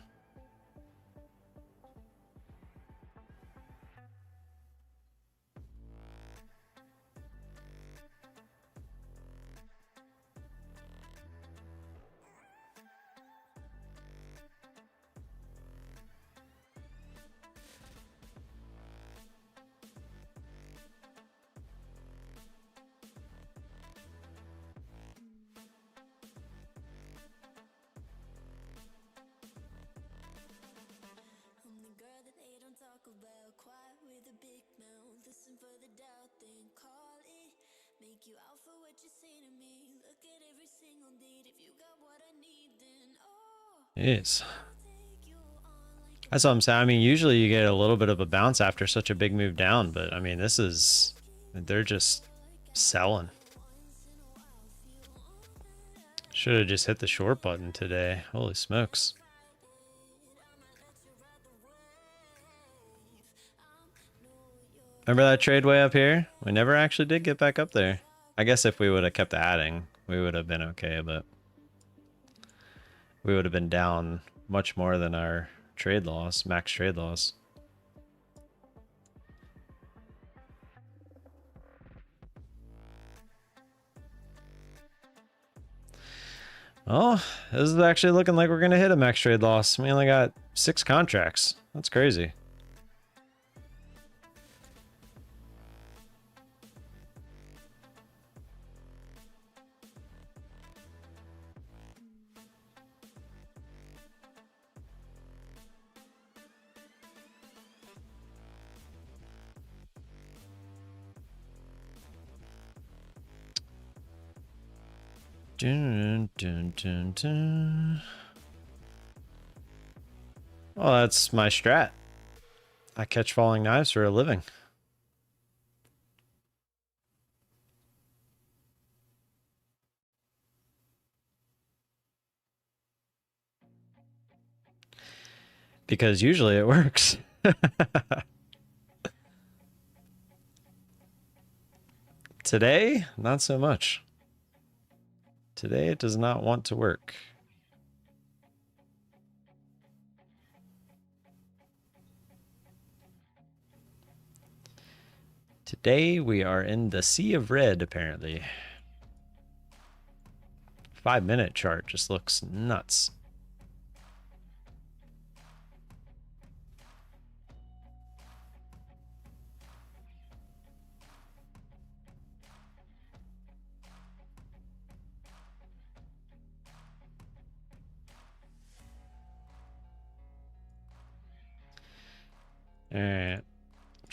I'm the girl that they don't talk about, quiet with a big mouth. Listen for the doubt, then call it. Make you out for what you say to me. Look at every single date. If you got what I need, then Yes. I'll take you on like That's what I'm saying. I mean, usually you get a little bit of a bounce after such a big move down, but I mean, this is, they're just selling. Should have just hit the short button today. Holy smokes. Remember that trade way up here? We never actually did get back up there. I guess if we would have kept adding, we would have been okay, but we would have been down much more than our trade loss, max trade loss. Oh, this is actually looking like we're going to hit a max trade loss. We only got 6 contracts. That's crazy. Dun, dun, dun, dun. Well, that's my strat. I catch falling knives for a living. Because usually it works. Today, not so much. Today it does not want to work. Today we are in the sea of red, apparently. 5-minute chart just looks nuts.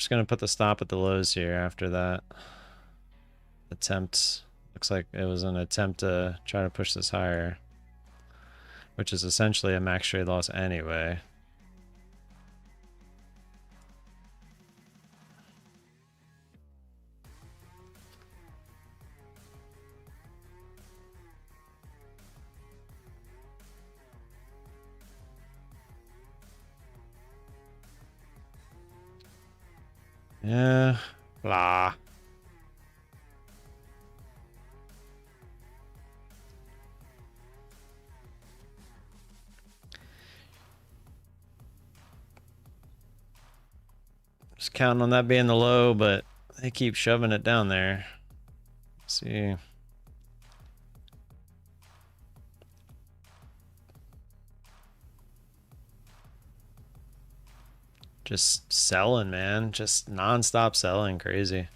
Just gonna put the stop at the lows here after that attempt. Looks like it was an attempt to try to push this higher, which is essentially a max trade loss anyway. Yeah, blah. Just counting on that being the low, but they keep shoving it down there. Let's see. Just selling, man. Just non-stop selling. Crazy.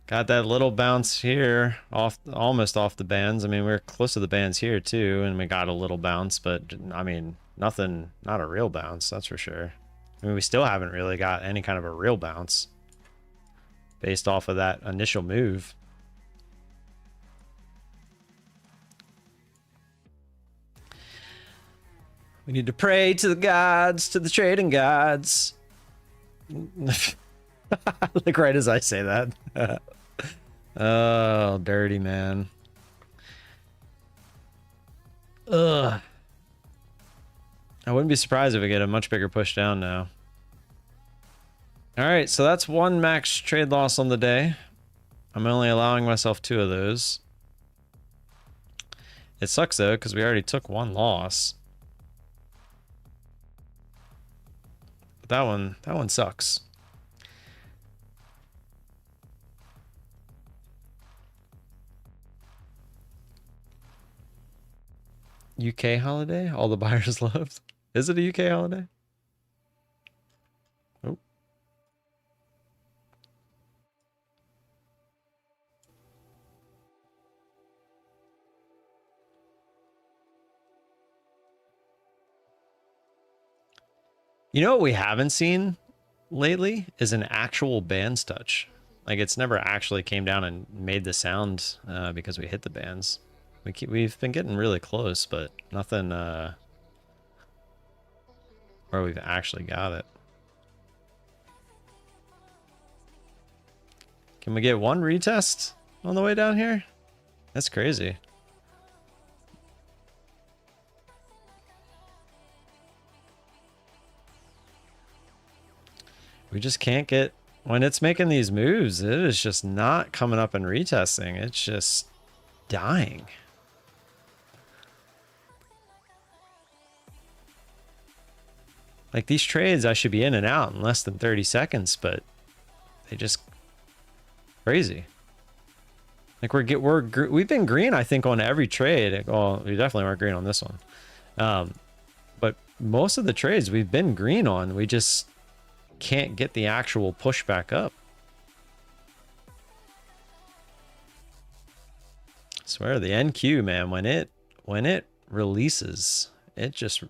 Got that little bounce here, off, almost off the bands. I mean, we were close to the bands here too, and we got a little bounce, but I mean, nothing, not a real bounce, that's for sure. I mean, we still haven't really got any kind of a real bounce based off of that initial move. We need to pray to the gods, to the trading gods. Like right as I say that. Oh, dirty, man. Ugh. I wouldn't be surprised if we get a much bigger push down now. All right, so that's one max trade loss on the day. I'm only allowing myself 2 of those. It sucks though, because we already took 1 loss. But that one sucks. UK holiday? All the buyers loved. Is it a UK holiday? Oh. You know what we haven't seen lately is an actual bands touch. Like it's never actually came down and made the sound because we hit the bands. We've been getting really close, but nothing where we've actually got it. Can we get 1 retest on the way down here? That's crazy. We just can't get, when it's making these moves, it is just not coming up and retesting. It's just dying. Like these trades, I should be in and out in less than 30 seconds, but they just crazy. Like we've been green, I think, on every trade. Well, we definitely weren't green on this one. But most of the trades we've been green on, we just can't get the actual push back up. I swear the NQ, man, when it releases, it just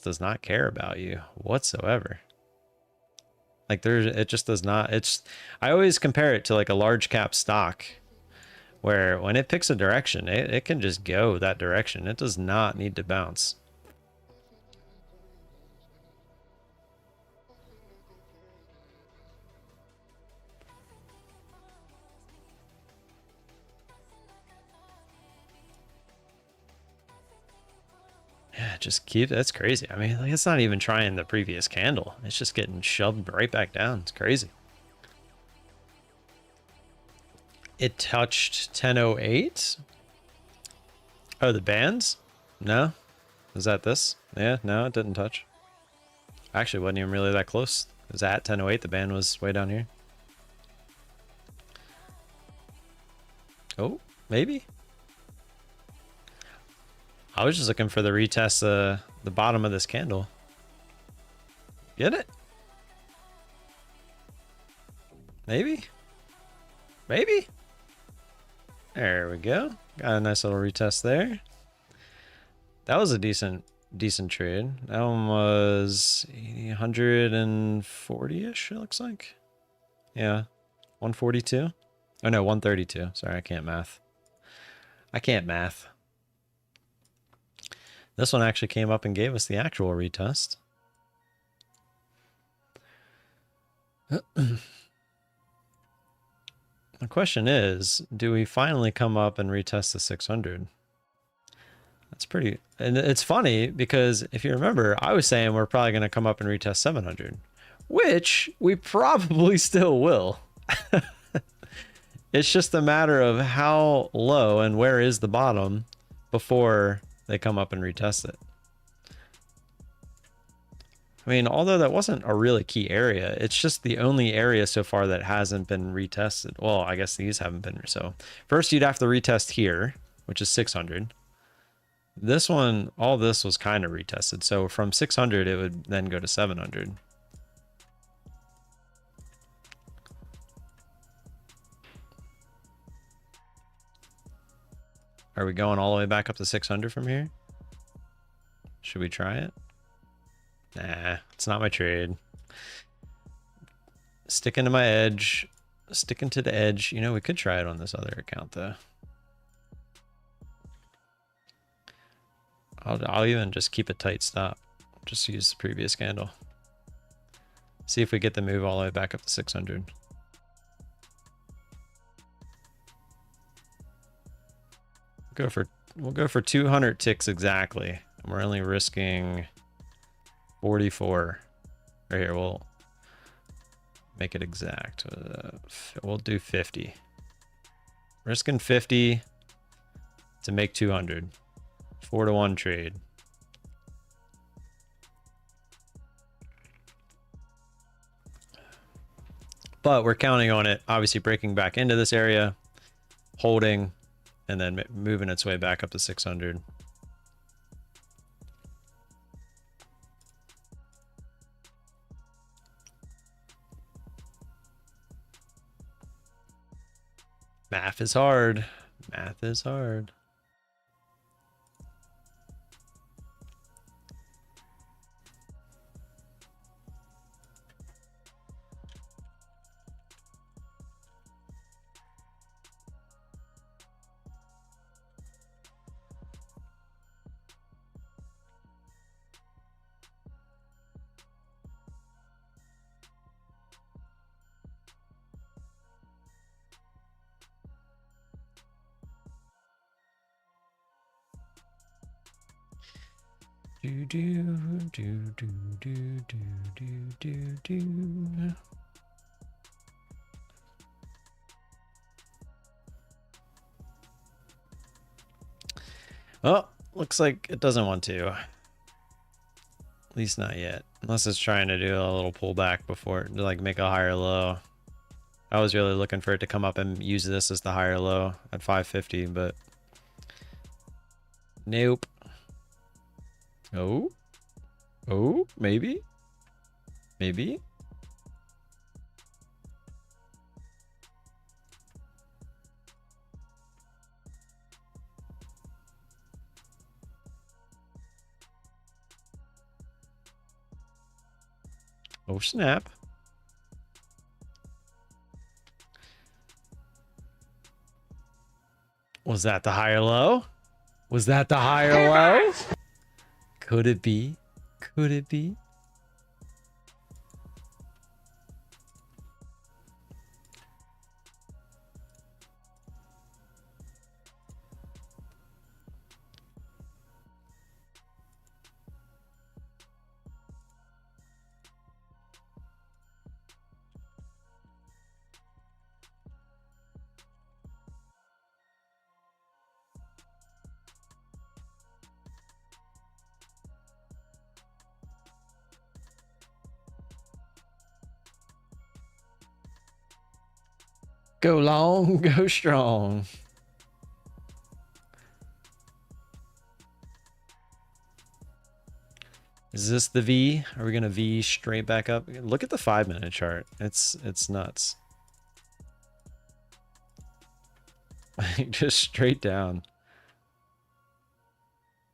does not care about you whatsoever. Like it just does not. I always compare it to like a large cap stock where when it picks a direction, it can just go that direction. It does not need to bounce. Yeah, just keep, that's crazy. I mean, like, it's not even trying the previous candle. It's just getting shoved right back down. It's crazy. It touched 1008. Oh, the bands? No? Is that this? Yeah, no, it didn't touch. Actually, wasn't even really that close. It was at 1008. The band was way down here. Oh, maybe? I was just looking for the retest, the bottom of this candle. Get it? Maybe? Maybe? There we go. Got a nice little retest there. That was a decent decent trade. That one was 140-ish, it looks like. Yeah, 142. Oh no, 132. Sorry, I can't math. I can't math. This one actually came up and gave us the actual retest. The question is, do we finally come up and retest the 600? That's pretty, and it's funny because if you remember, I was saying we're probably going to come up and retest 700, which we probably still will. It's just a matter of how low and where is the bottom before they come up and retest it. I mean, although that wasn't a really key area, it's just the only area so far that hasn't been retested. Well, I guess these haven't been. So first you'd have to retest here, which is 600. This one, all this was kind of retested. So from 600, it would then go to 700. Are we going all the way back up to 600 from here? Should we try it? Nah, it's not my trade. Sticking to my edge. Sticking to the edge. You know, we could try it on this other account, though. I'll even just keep a tight stop. Just use the previous candle. See if we get the move all the way back up to 600. We'll go for 200 ticks exactly. And we're only risking 44. Right here, we'll make it exact. We'll do 50. Risking 50 to make 200. 4-to-1 trade. But we're counting on it obviously breaking back into this area, holding, and then moving its way back up to 600. Math is hard. Math is hard. Do do do do do do do do. Oh, looks like it doesn't want to. At least not yet. Unless it's trying to do a little pullback before to like make a higher low. I was really looking for it to come up and use this as the higher low at 550, but nope. Oh, oh, maybe, maybe. Oh, snap. Was that the higher low? Was that the higher low? Could it be? Could it be? Go long, go strong. Is this the V? Are we gonna V straight back up? Look at the 5-minute chart. It's nuts. Just straight down.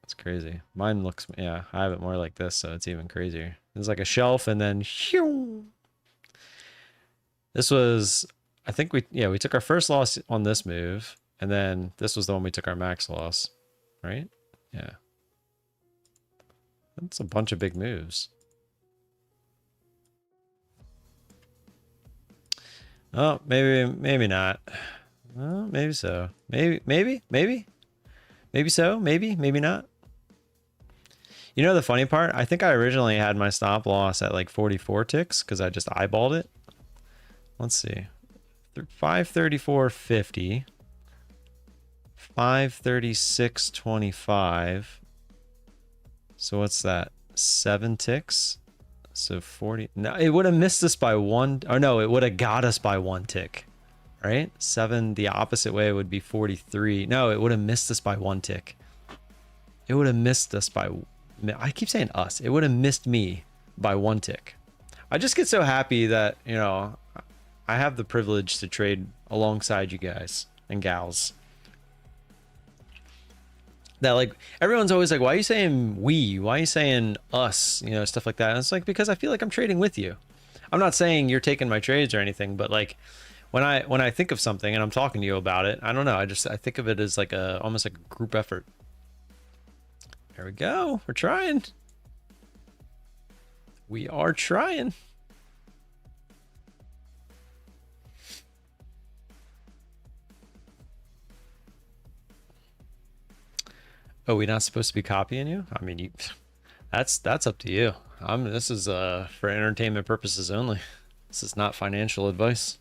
It's crazy. Mine looks, yeah, I have it more like this, so it's even crazier. It's like a shelf and then shoo. This was, I think we took our first loss on this move, and then this was the one we took our max loss, right? Yeah. That's a bunch of big moves. Oh, maybe not. Well, maybe so. Maybe so. Maybe not. You know the funny part? I think I originally had my stop loss at like 44 ticks because I just eyeballed it. Let's see. 534.50. 536.25. So what's that? 7 ticks? So 40. No, it would have missed us by 1. Or no, it would have got us by 1 tick. Right? 7 the opposite way would be 43. No, it would have missed us by 1 tick. It would have missed us by... I keep saying us. It would have missed me by 1 tick. I just get so happy that, you know, I have the privilege to trade alongside you guys and gals. That, like, everyone's always like, why are you saying we? Why are you saying us? You know, stuff like that. And it's like, because I feel like I'm trading with you. I'm not saying you're taking my trades or anything, but like when I think of something and I'm talking to you about it, I don't know. I think of it as like almost like a group effort. There we go. We're trying. We are trying. Oh, we're not supposed to be copying you? I mean, that's up to you. This is for entertainment purposes only. This is not financial advice.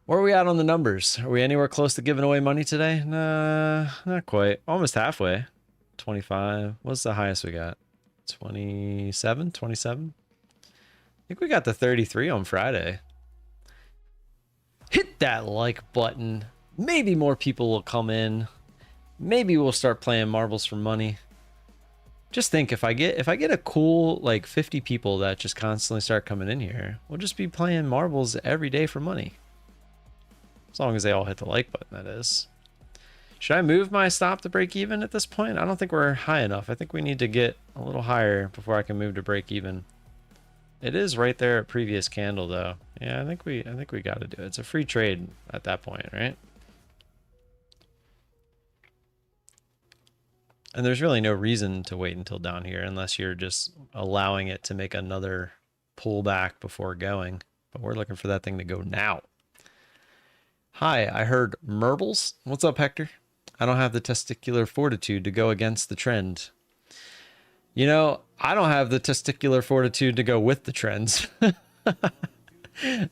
Where are we at on the numbers? Are we anywhere close to giving away money today? Nah, not quite. Almost halfway. 25. What's the highest we got? 27? 27? I think we got the 33 on Friday. Hit that like button. Maybe more people will come in. Maybe we'll start playing marbles for money. Just think, if I get a cool like 50 people that just constantly start coming in here, we'll just be playing marbles every day for money. As long as they all hit the like button, that is. Should I move my stop to break even at this point? I don't think we're high enough. I think we need to get a little higher before I can move to break even. It is right there at previous candle though. Yeah, I think we got to do it. It's a free trade at that point, right? And there's really no reason to wait until down here unless you're just allowing it to make another pullback before going. But we're looking for that thing to go now. Hi, I heard Merbles. What's up, Hector? I don't have the testicular fortitude to go against the trend. You know, I don't have the testicular fortitude to go with the trends.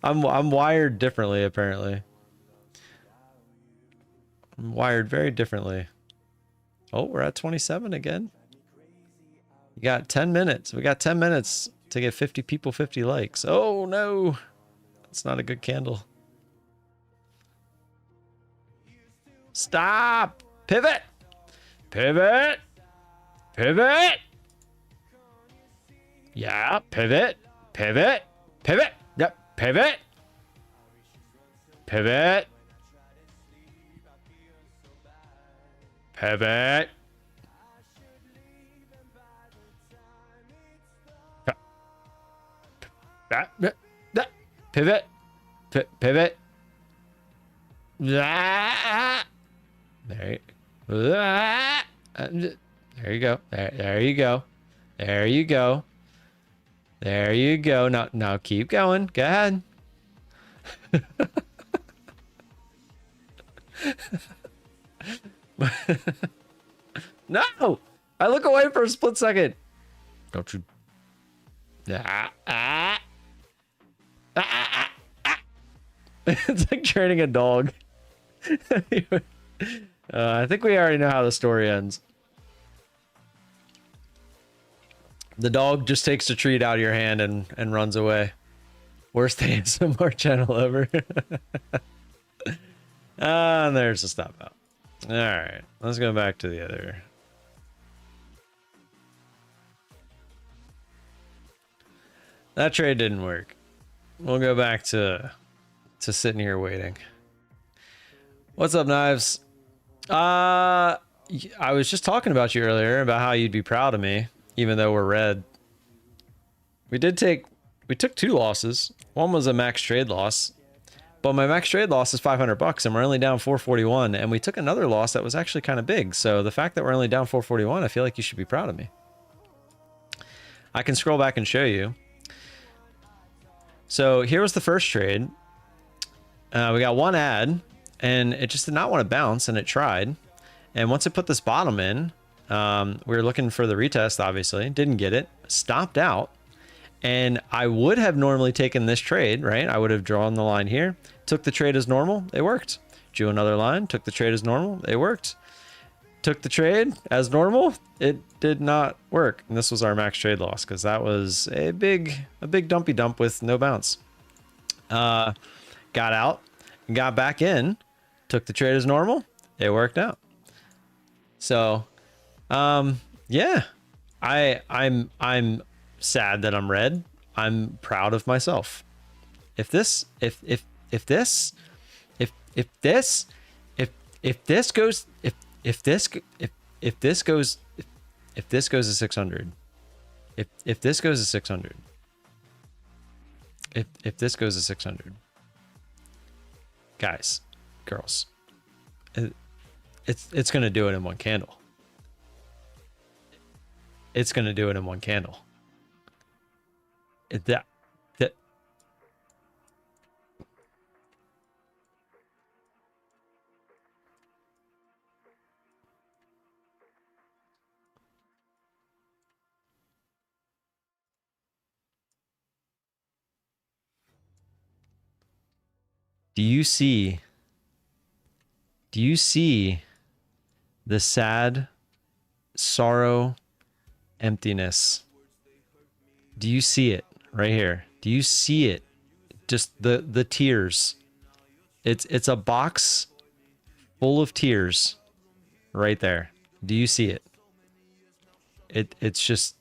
I'm wired differently, apparently. I'm wired very differently. Oh, we're at 27 again. You got 10 minutes. We got 10 minutes to get 50 people, 50 likes. Oh, no. That's not a good candle. Stop. Pivot. Pivot. Pivot. Yeah, pivot. Pivot. Pivot. Yep. Pivot. Pivot. Pivot. Pivot. Pivot. There you go. There you go. There you go. There you go. Now keep going. Go ahead. No! I look away for a split second. Don't you? It's like training a dog. I think we already know how the story ends. The dog just takes a treat out of your hand and runs away. Worst ASMR channel ever. And there's the stop out. All right, let's go back to the other. That trade didn't work. We'll go back to sitting here waiting. What's up, Knives? I was just talking about you earlier about how you'd be proud of me, even though we're red. We took 2 losses. One was a max trade loss, but my max trade loss is $500 and we're only down 441. And we took another loss that was actually kind of big. So the fact that we're only down 441, I feel like you should be proud of me. I can scroll back and show you. So here was the first trade. We got one ad and it just did not want to bounce, and it tried. And once it put this bottom in, we were looking for the retest, obviously. Didn't get it. Stopped out. And I would have normally taken this trade, right? I would have drawn the line here. Took the trade as normal. It worked. Drew another line. Took the trade as normal. It worked. Took the trade as normal. It did not work. And this was our max trade loss because that was a big dumpy dump with no bounce. Got out. Got back in. Took the trade as normal. It worked out. So, yeah, I'm sad that I'm red. I'm proud of myself. If this goes to 600, if this goes to 600, if this goes to 600, guys, girls, it's gonna do it in one candle. It's gonna do it in one candle. That do you see the sad sorrow, emptiness? Do you see it right here? Do you see it? Just the tears. It's a box full of tears right there. Do you see it? It's just,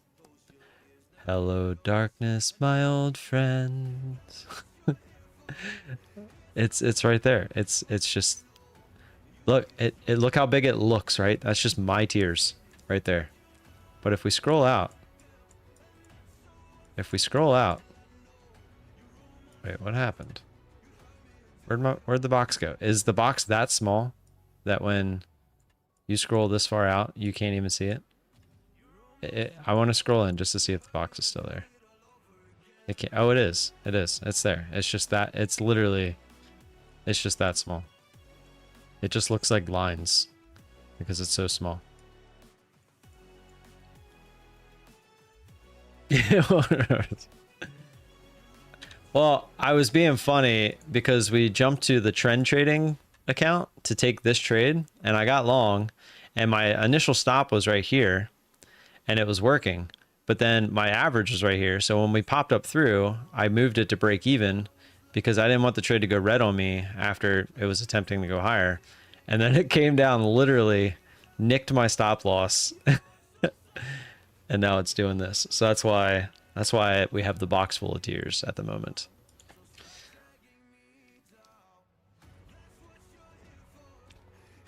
hello darkness, my old friend. It's right there. It's just, look, look how big it looks, right? That's just my tears right there. But if we scroll out, wait, what happened? Where'd the box go? Is the box that small that when you scroll this far out, you can't even see it? I want to scroll in just to see if the box is still there. It can't. Oh, it is. It is. It's there. It's just that. It's literally. It's just that small. It just looks like lines because it's so small. Well, I was being funny because we jumped to the trend trading account to take this trade, and I got long, and my initial stop was right here, and it was working. But then my average was right here. So when we popped up through, I moved it to break even because I didn't want the trade to go red on me after it was attempting to go higher. And then it came down, literally nicked my stop loss. And now it's doing this. So that's why we have the box full of tears at the moment.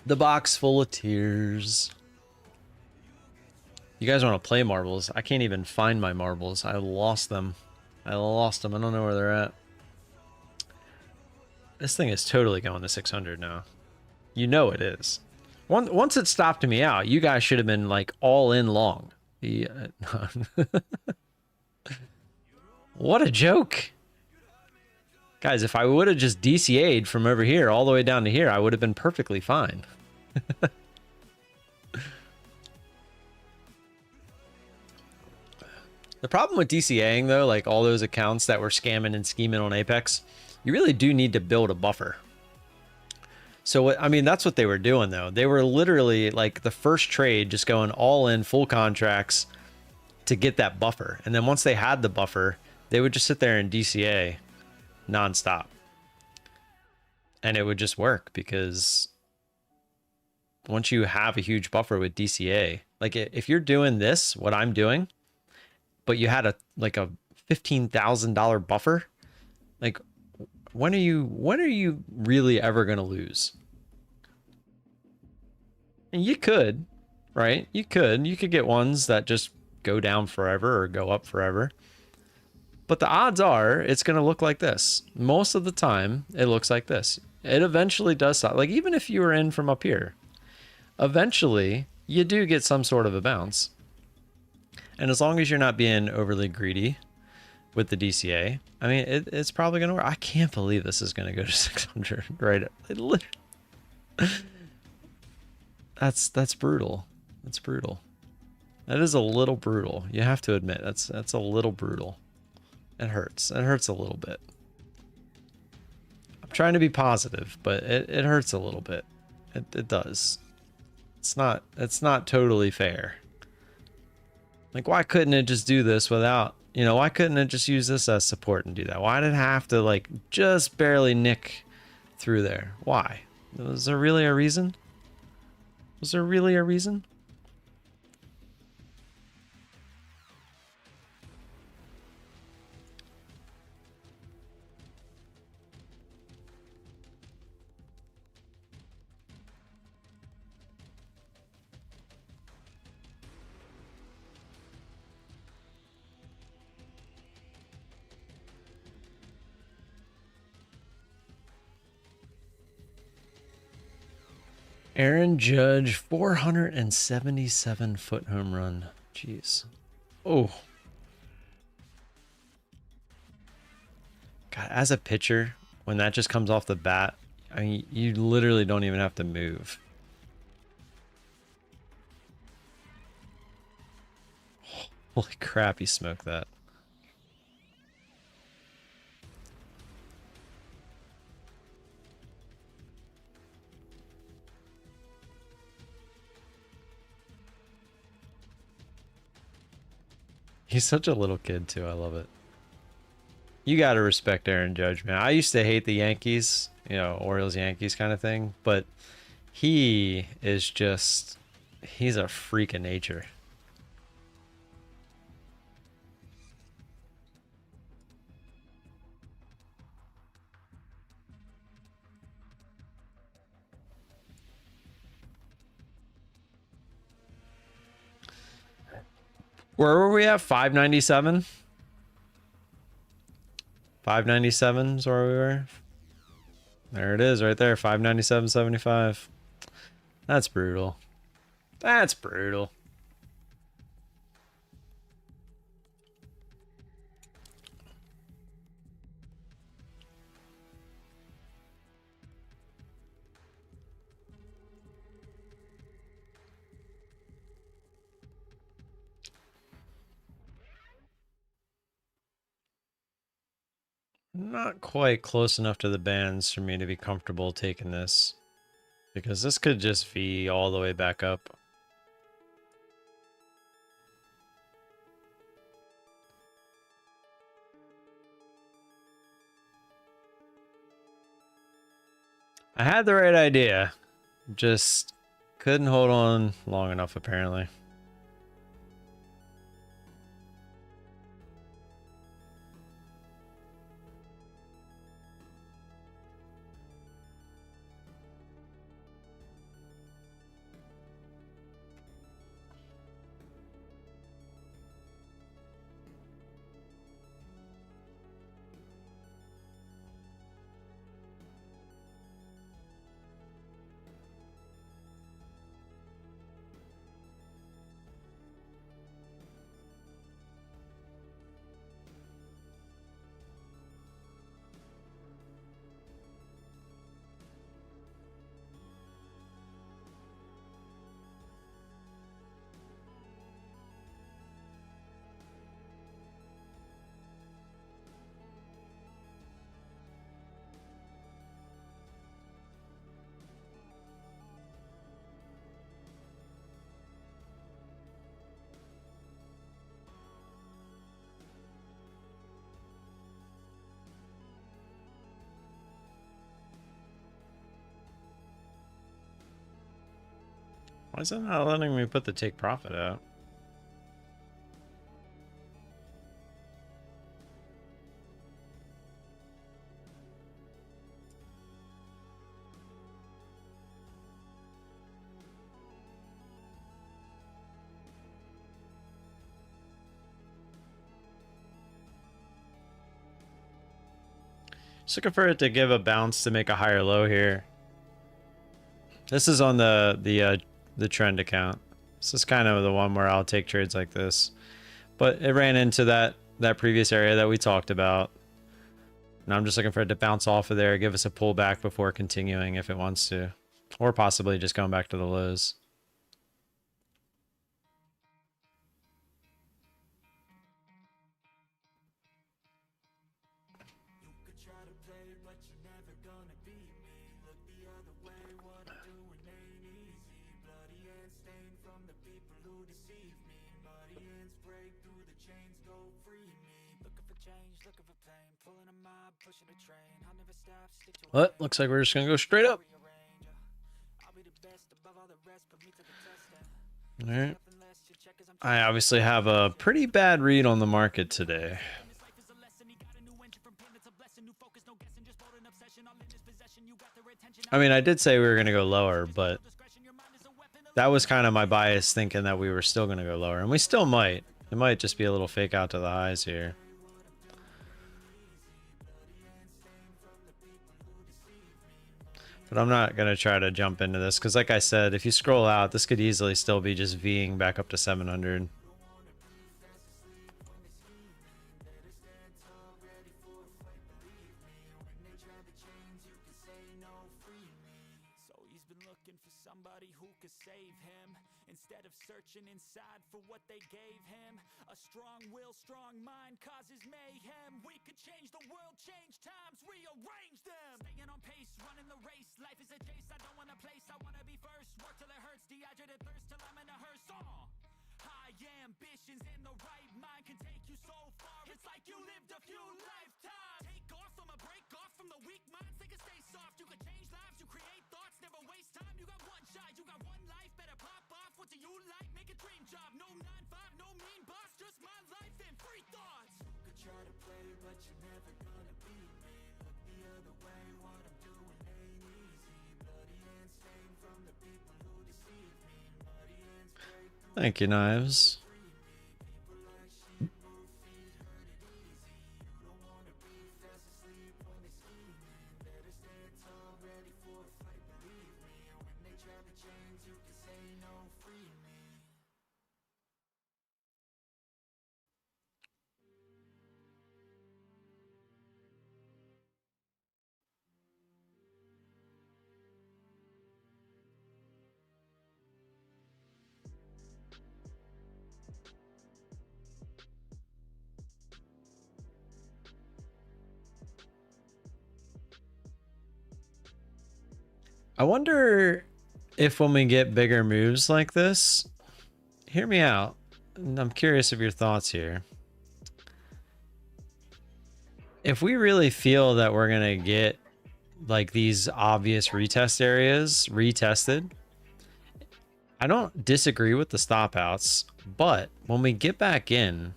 The box full of tears. You guys want to play marbles? I can't even find my marbles. I lost them. I don't know where they're at. This thing is totally going to 600 now. You know it is. Once it stopped me out, you guys should have been like all in long. Yeah. What a joke. Guys, if I would have just DCA'd from over here all the way down to here, I would have been perfectly fine. The problem with DCAing, though, like all those accounts that were scamming and scheming on Apex, you really do need to build a buffer. So, I mean, that's what they were doing, though. They were literally, like, the first trade just going all in, full contracts to get that buffer. And then once they had the buffer, they would just sit there and DCA nonstop. And it would just work because once you have a huge buffer with DCA, like if you're doing this, what I'm doing, but you had a $15,000 buffer, like when are you really ever going to lose? And you could, right? You could get ones that just go down forever or go up forever. But the odds are it's going to look like this. Most of the time, it looks like this. It eventually does stop. Like, even if you were in from up here, eventually you do get some sort of a bounce. And as long as you're not being overly greedy with the DCA, I mean, it's probably going to work. I can't believe this is going to go to 600, right? That's brutal. That's brutal. That is a little brutal. You have to admit, that's a little brutal. It hurts. It hurts a little bit. I'm trying to be positive, but it hurts a little bit. It does. It's not totally fair. Like, why couldn't it just do this without, why couldn't it just use this as support and do that? Why did it have to, like, just barely nick through there? Why? Was there really a reason? Was there really a reason? Aaron Judge, 477-foot home run. Jeez. Oh. God, as a pitcher, when that just comes off the bat, I mean, you literally don't even have to move. Holy crap, he smoked that. He's such a little kid, too. I love it. You got to respect Aaron Judge, man. I used to hate the Yankees, Orioles, Yankees kind of thing, but he is just, he's a freak of nature. Where were we at? 597? 597 is where we were. There it is right there. 597.75. That's brutal. That's brutal. Not quite close enough to the bands for me to be comfortable taking this, because this could just V all the way back up. I had the right idea, just couldn't hold on long enough apparently. Why is it not letting me put the take profit out? Just looking for it to give a bounce to make a higher low here. This is on the trend account. This is kind of the one where I'll take trades like this. But it ran into that previous area that we talked about. And I'm just looking for it to bounce off of there, give us a pullback before continuing if it wants to. Or possibly just going back to the lows. Well, looks like we're just gonna go straight up. All right. I obviously have a pretty bad read on the market today. I mean, I did say we were gonna go lower, but that was kind of my bias, thinking that we were still gonna go lower, and we still might. It might just be a little fake out to the highs here. But I'm not going to try to jump into this because, like I said, if you scroll out, this could easily still be just V'ing back up to 700. Inside for what they gave him. A strong will, strong mind causes mayhem. We could change the world, change times, rearrange them. Staying on pace, running the race. Life is a chase, I don't want a place, I wanna be first. Work till it hurts, dehydrated thirst till I'm in a hearse. High ambitions in the right mind can take you so far. It's like you lived a few lifetimes. Take off from a break off from the weak minds. They can stay soft, you can change lives, you create thoughts, never waste time. You got one shot, you got one life, better pop off. What do you like? Make a dream job. No 9-5, no mean boss, just my life and free thoughts. You could try to play, but you're never gonna beat me. Look the other way, what I'm doing ain't easy. Bloody hands stained from the people who deceive me. Muddy hands break through. Thank you, Knives. I wonder if when we get bigger moves like this, hear me out. I'm curious of your thoughts here. If we really feel that we're going to get like these obvious retest areas retested, I don't disagree with the stop outs, but when we get back in,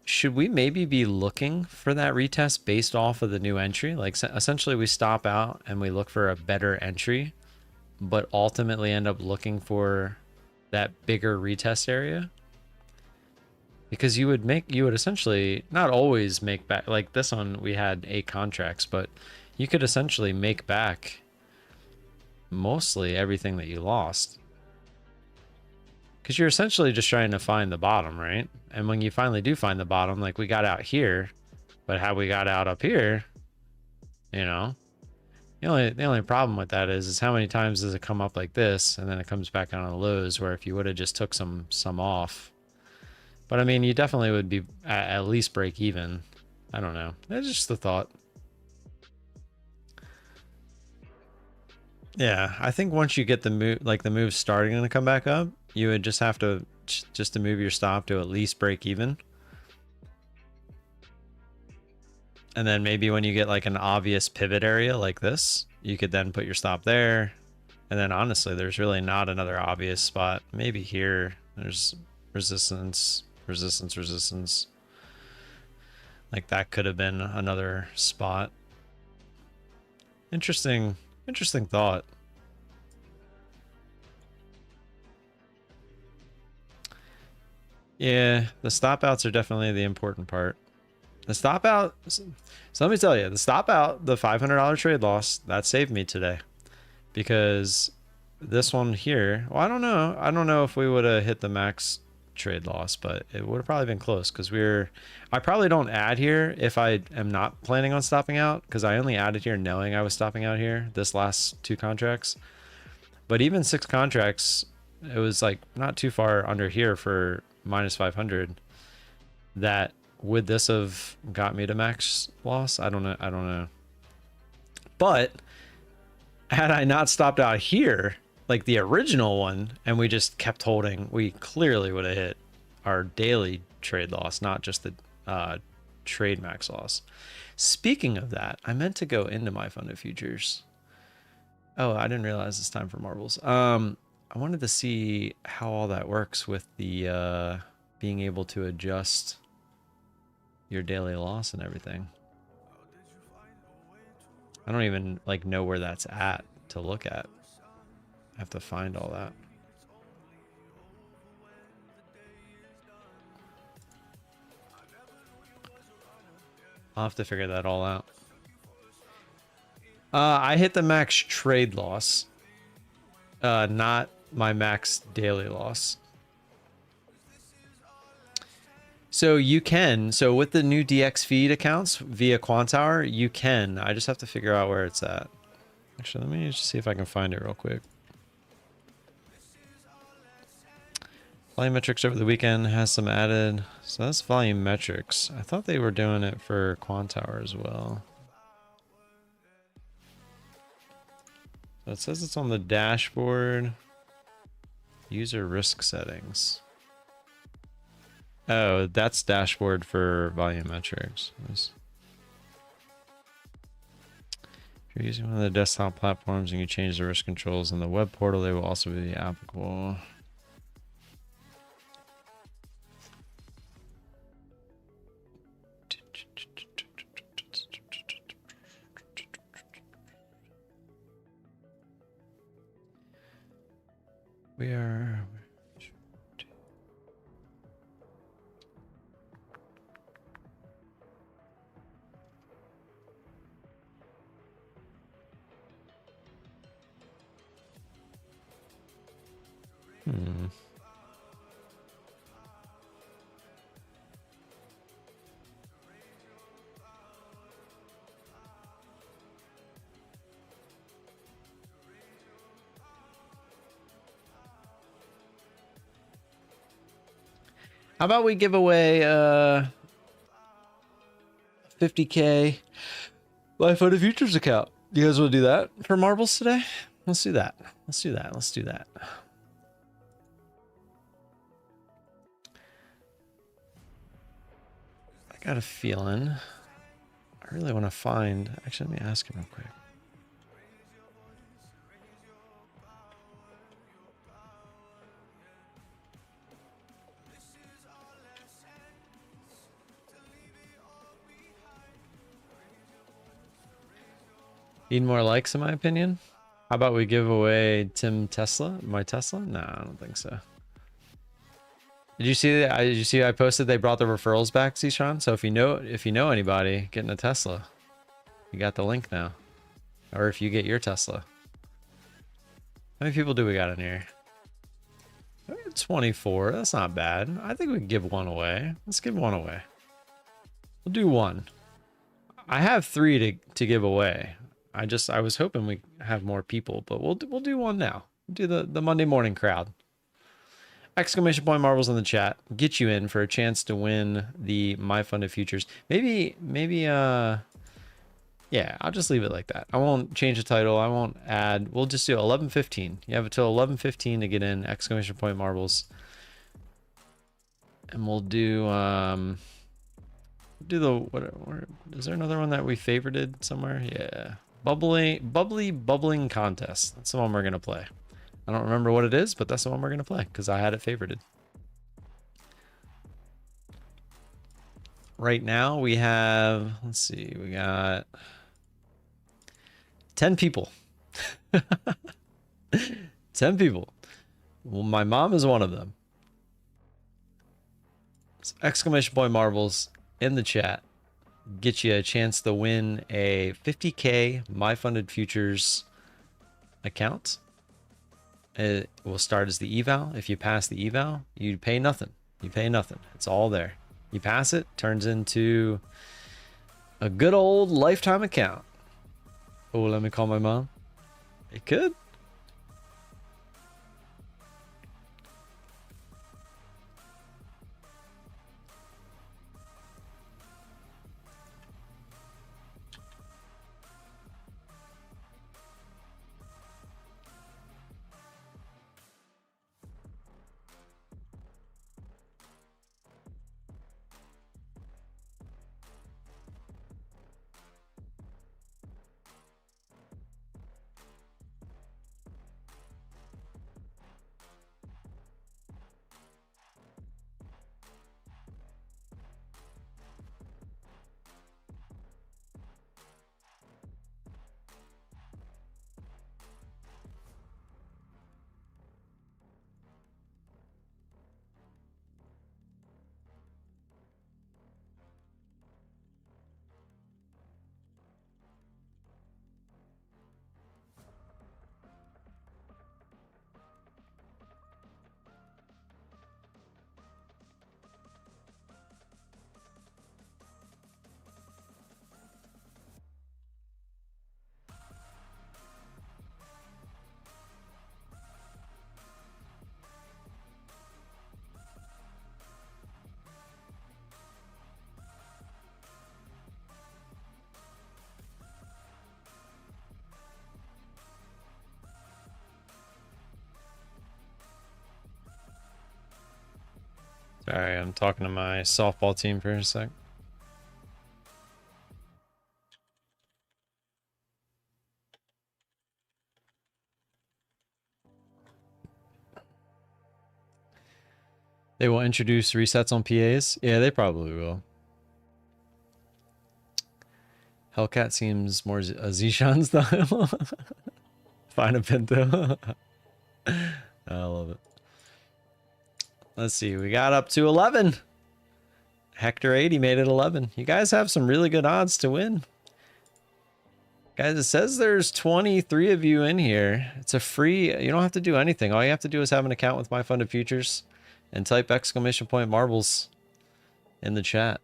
should we maybe be looking for that retest based off of the new entry? Like essentially we stop out and we look for a better entry, but ultimately end up looking for that bigger retest area? Because you would essentially not always make back, like this one we had 8 contracts, but you could essentially make back mostly everything that you lost. Because you're essentially just trying to find the bottom, right? And when you finally do find the bottom, like we got out here, but how we got out up here, you know, the only problem with that is how many times does it come up like this and then it comes back on the lows, where if you would have just took some off. But I mean, you definitely would be at least break even. I don't know. That's just the thought. Yeah, I think once you get the move, like the move starting to come back up, you would just have to move your stop to at least break even. And then maybe when you get like an obvious pivot area like this, you could then put your stop there. And then honestly, there's really not another obvious spot. Maybe here there's resistance. Like that could have been another spot. Interesting thought. Yeah, the stop outs are definitely the important part. The stop out. So let me tell you, the stop out, the $500 trade loss, that saved me today. Because this one here, well, I don't know. I don't know if we would have hit the max trade loss, but it would have probably been close because I probably don't add here if I am not planning on stopping out, because I only added here knowing I was stopping out here this last 2 contracts. But even 6 contracts, it was like not too far under here for minus 500. That would this have got me to max loss? I don't know. But had I not stopped out here, like the original one, and we just kept holding, we clearly would have hit our daily trade loss, not just the trade max loss. Speaking of that, I meant to go into my fund of futures. Oh, I didn't realize it's time for marbles. I wanted to see how all that works with the being able to adjust your daily loss and everything. I don't even like know where that's at to look at. I have to find all that. I'll have to figure that all out. I hit the max trade loss, not my max daily loss. So you can, so with the new DX feed accounts via Quantower, you can. I just have to figure out where it's at. Actually, let me just see if I can find it real quick. Volume metrics over the weekend has some added. So that's volume metrics. I thought they were doing it for Quantower as well. So it says it's on the dashboard. User risk settings. Oh, that's dashboard for volume metrics. Nice. If you're using one of the desktop platforms and you change the risk controls in the web portal, they will also be applicable. We are... How about we give away 50K Life Out of Futures account? You guys want to do that for marbles today? Let's do that. Let's do that. Let's do that. I got a feeling. I really want to find. Actually, let me ask him real quick. Need more likes, in my opinion. How about we give away Tim Tesla? My Tesla? No, I don't think so. Did you see that? Did you see I posted they brought the referrals back, Zishan? So if you know anybody getting a Tesla, you got the link now. Or if you get your Tesla. How many people do we got in here? 24. That's not bad. I think we can give one away. Let's give one away. We'll do one. I have 3 to give away. I was hoping we have more people, but we'll do one now. We'll do the Monday morning crowd. Exclamation point marbles in the chat. Get you in for a chance to win the My Fund of Futures. Maybe yeah, I'll just leave it like that. I won't change the title. I won't add. We'll just do 11:15. You have until 11:15 to get in. Exclamation point marbles. And we'll do the what is there another one that we favorited somewhere? Yeah. Bubbling contest. That's the one we're gonna play. I don't remember what it is, but that's the one we're gonna play because I had it favorited. Right now we have, let's see, we got 10 people. 10 people. Well, my mom is one of them. So exclamation point marbles in the chat. get you a chance to win a 50K My Funded Futures account. It will start as the eval. If you pass the eval, you pay nothing. You pay nothing. It's all there. You pass it, turns into a good old lifetime account. Oh, let me call my mom. It could. Sorry, I'm talking to my softball team for a sec. They will introduce resets on PAs? Yeah, they probably will. Hellcat seems more a Zishan style. Find a Pinto. I love it. Let's see, we got up to 11. Hector 80 made it 11. You guys have some really good odds to win. Guys, it says there's 23 of you in here. It's a free, you don't have to do anything. All you have to do is have an account with My Funded Futures and type exclamation point marbles in the chat.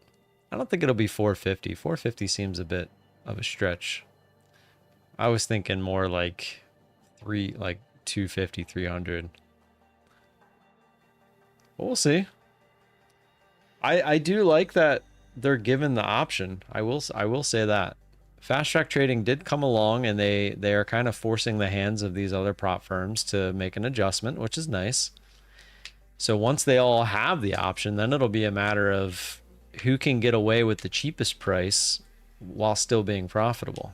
I don't think it'll be 450. 450 seems a bit of a stretch. I was thinking more like 250, 300. But we'll see. I do like that they're given the option. I will say that. Fast track trading did come along, and they are kind of forcing the hands of these other prop firms to make an adjustment, which is nice. So once they all have the option, then it'll be a matter of who can get away with the cheapest price while still being profitable.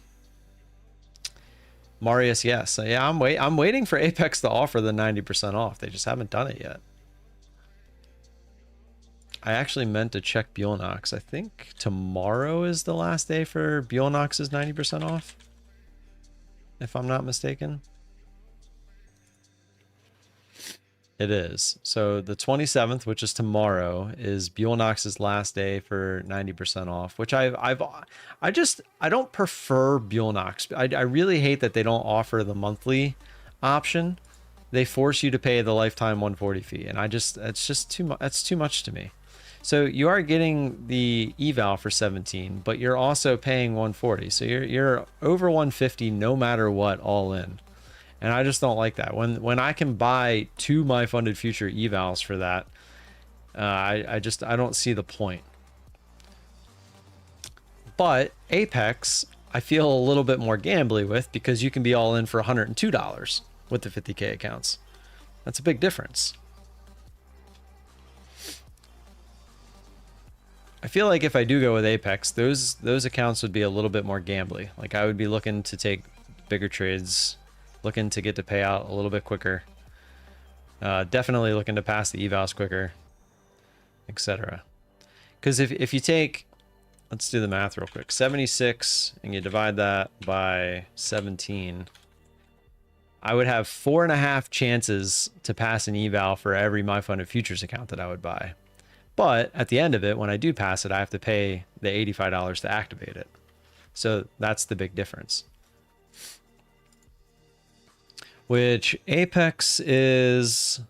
Marius, yes. Yeah, I'm waiting for Apex to offer the 90% off. They just haven't done it yet. I actually meant to check Bulenox. I think tomorrow is the last day for Bulenox's 90% off, if I'm not mistaken. It is. So the 27th, which is tomorrow, is Bulenox's last day for 90% off, which I don't prefer Bulenox. I really hate that they don't offer the monthly option. They force you to pay the lifetime 140 fee, and it's just too much. That's too much to me. So you are getting the eval for 17, but you're also paying 140. So you're over 150 no matter what, all in. And I just don't like that. When I can buy 2 My Funded Future evals for that, I don't see the point. But Apex, I feel a little bit more gambly with, because you can be all in for $102 with the 50K accounts. That's a big difference. I feel like if I do go with Apex, those accounts would be a little bit more gambly. Like I would be looking to take bigger trades, looking to get to pay out a little bit quicker. Definitely looking to pass the evals quicker, etc. Because if you take, let's do the math real quick, 76 and you divide that by 17, I would have 4.5 chances to pass an eval for every My Funded Futures account that I would buy. But at the end of it, when I do pass it, I have to pay the $85 to activate it. So that's the big difference. Which Apex is,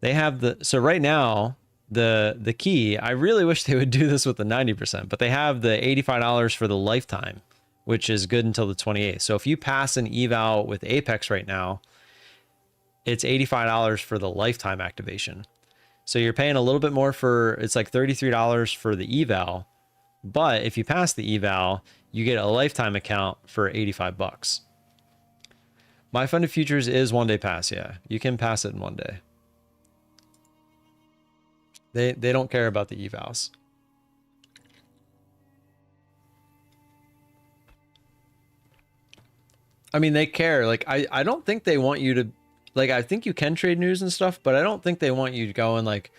they have the, so right now, the key, I really wish they would do this with the 90%, but they have the $85 for the lifetime, which is good until the 28th. So if you pass an eval with Apex right now, it's $85 for the lifetime activation. So you're paying a little bit more for, it's like $33 for the eval, but if you pass the eval, you get a lifetime account for 85 bucks. My Funded Futures is 1 day pass. Yeah, you can pass it in 1 day. They don't care about the evals. I mean, they care. Like, I don't think they want you to, like, I think you can trade news and stuff, but I don't think they want you to go and like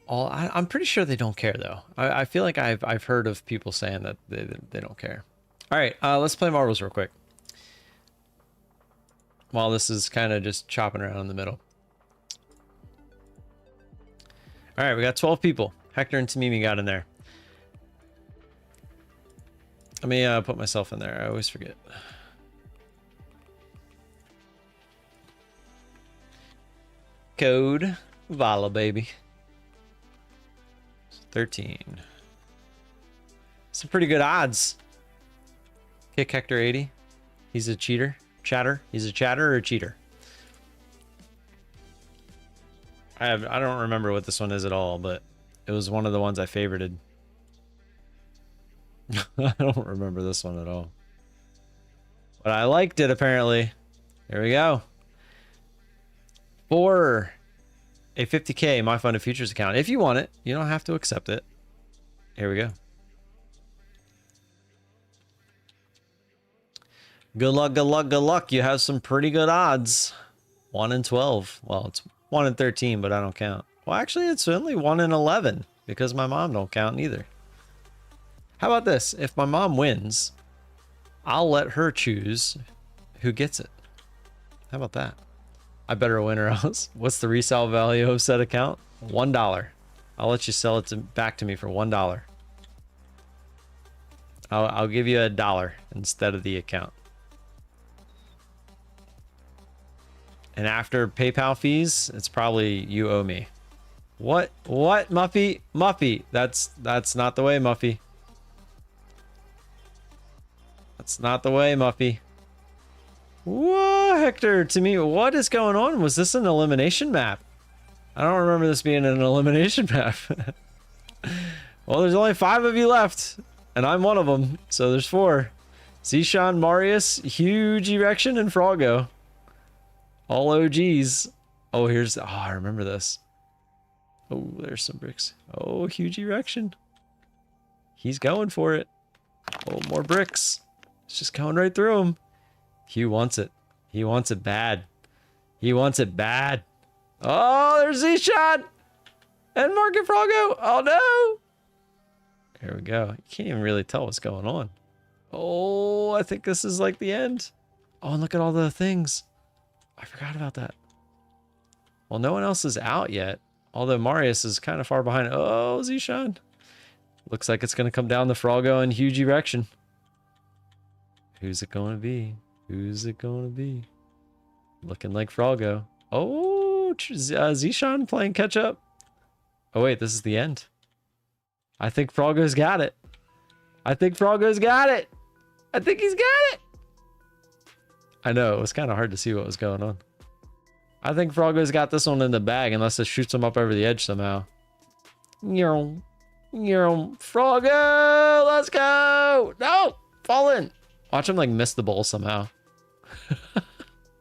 all, I'm pretty sure they don't care though. I feel like I've heard of people saying that they don't care. All right, let's play marbles real quick. While this is kind of just chopping around in the middle. All right, we got 12 people. Hector and Tamimi got in there. Let me put myself in there. I always forget. Code VOLA, baby. 13. Some pretty good odds. Kick Hector 80. He's a cheater. Chatter. He's a chatter or a cheater. I don't remember what this one is at all, but it was one of the ones I favorited. I don't remember this one at all. But I liked it apparently. Here we go. For a 50K My Funded Futures account. If you want it, you don't have to accept it. Here we go. Good luck, good luck, good luck. You have some pretty good odds. 1 in 12. Well, it's 1 in 13, but I don't count. Well, actually, it's only 1 in 11 because my mom don't count either. How about this? If my mom wins, I'll let her choose who gets it. How about that? I better win or else. What's the resale value of said account? $1. I'll let you sell it back to me for $1. I'll give you $1 instead of the account. And after PayPal fees, it's probably you owe me. What, Muffy? Muffy, that's not the way, Muffy. That's not the way, Muffy. Whoa, Hector, to me, what is going on? Was this an elimination map? I don't remember this being an elimination map. Well, there's only 5 of you left, and I'm one of them, so there's 4. Zishan, Marius, Huge Erection, and Froggo. All OGs. Oh, here's... Oh, I remember this. Oh, there's some bricks. Oh, Huge Erection. He's going for it. Oh, more bricks. It's just going right through him. Hugh wants it. He wants it bad. He wants it bad. Oh, there's Z-Shot! And Market Froggo! Oh, no! There we go. You can't even really tell what's going on. Oh, I think this is like the end. Oh, and look at all the things. I forgot about that. Well, no one else is out yet. Although Marius is kind of far behind. Oh, Zishan. Looks like it's going to come down the Froggo in Huge Erection. Who's it going to be? Who's it going to be? Looking like Froggo. Oh, Zishan playing catch up. Oh, wait, this is the end. I think Froggo's got it. I think Froggo's got it. I think he's got it. I know, it was kind of hard to see what was going on. I think Froggo's got this one in the bag unless it shoots him up over the edge somehow. Froggo, let's go. No, fall in. Watch him like miss the bowl somehow.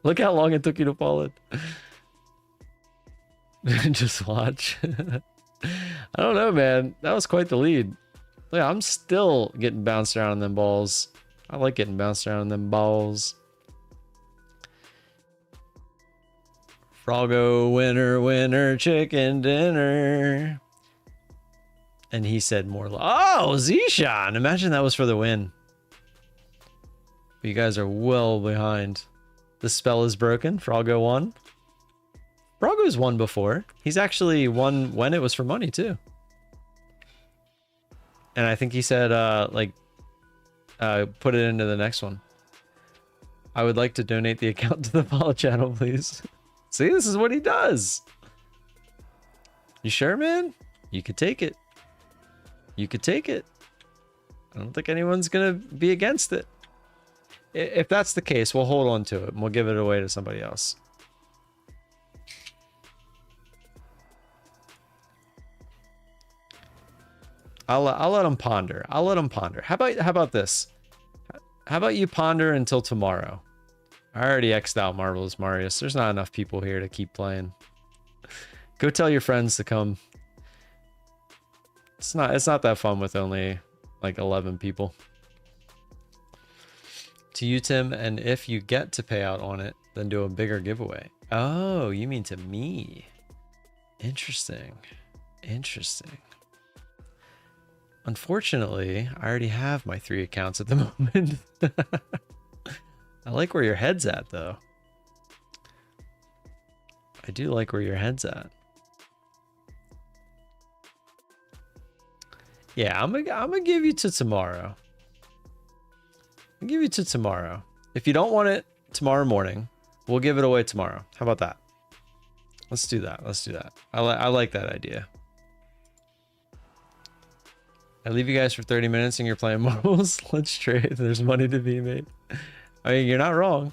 Look how long it took you to fall in. Just watch. I don't know, man. That was quite the lead. Look, I'm still getting bounced around in them balls. I like getting bounced around in them balls. Froggo, winner, winner, chicken dinner. And he said more. Oh, Zishan. Imagine that was for the win. You guys are well behind. The spell is broken. Froggo won. Brago's won before. He's actually won when it was for money too. And I think he said, put it into the next one. I would like to donate the account to the VOLA channel, please. See, this is what he does. You sure, man? You could take it. You could take it. I don't think anyone's gonna be against it. If that's the case, we'll hold on to it and we'll give it away to somebody else. I'll let him ponder. I'll let him ponder. How about this? How about you ponder until tomorrow? I already X'd out Marvelous Marius. There's not enough people here to keep playing. Go tell your friends to come. It's not that fun with only like 11 people. To you, Tim, and if you get to pay out on it, then do a bigger giveaway. Oh, you mean to me. Interesting. Interesting. Unfortunately, I already have my 3 accounts at the moment. I like where your head's at, though. I do like where your head's at. Yeah, I'm gonna give you to tomorrow. I'll give you to tomorrow. If you don't want it tomorrow morning, we'll give it away tomorrow. How about that? Let's do that. Let's do that. I like that idea. I leave you guys for 30 minutes and you're playing marbles. Let's trade. There's money to be made. I mean, you're not wrong.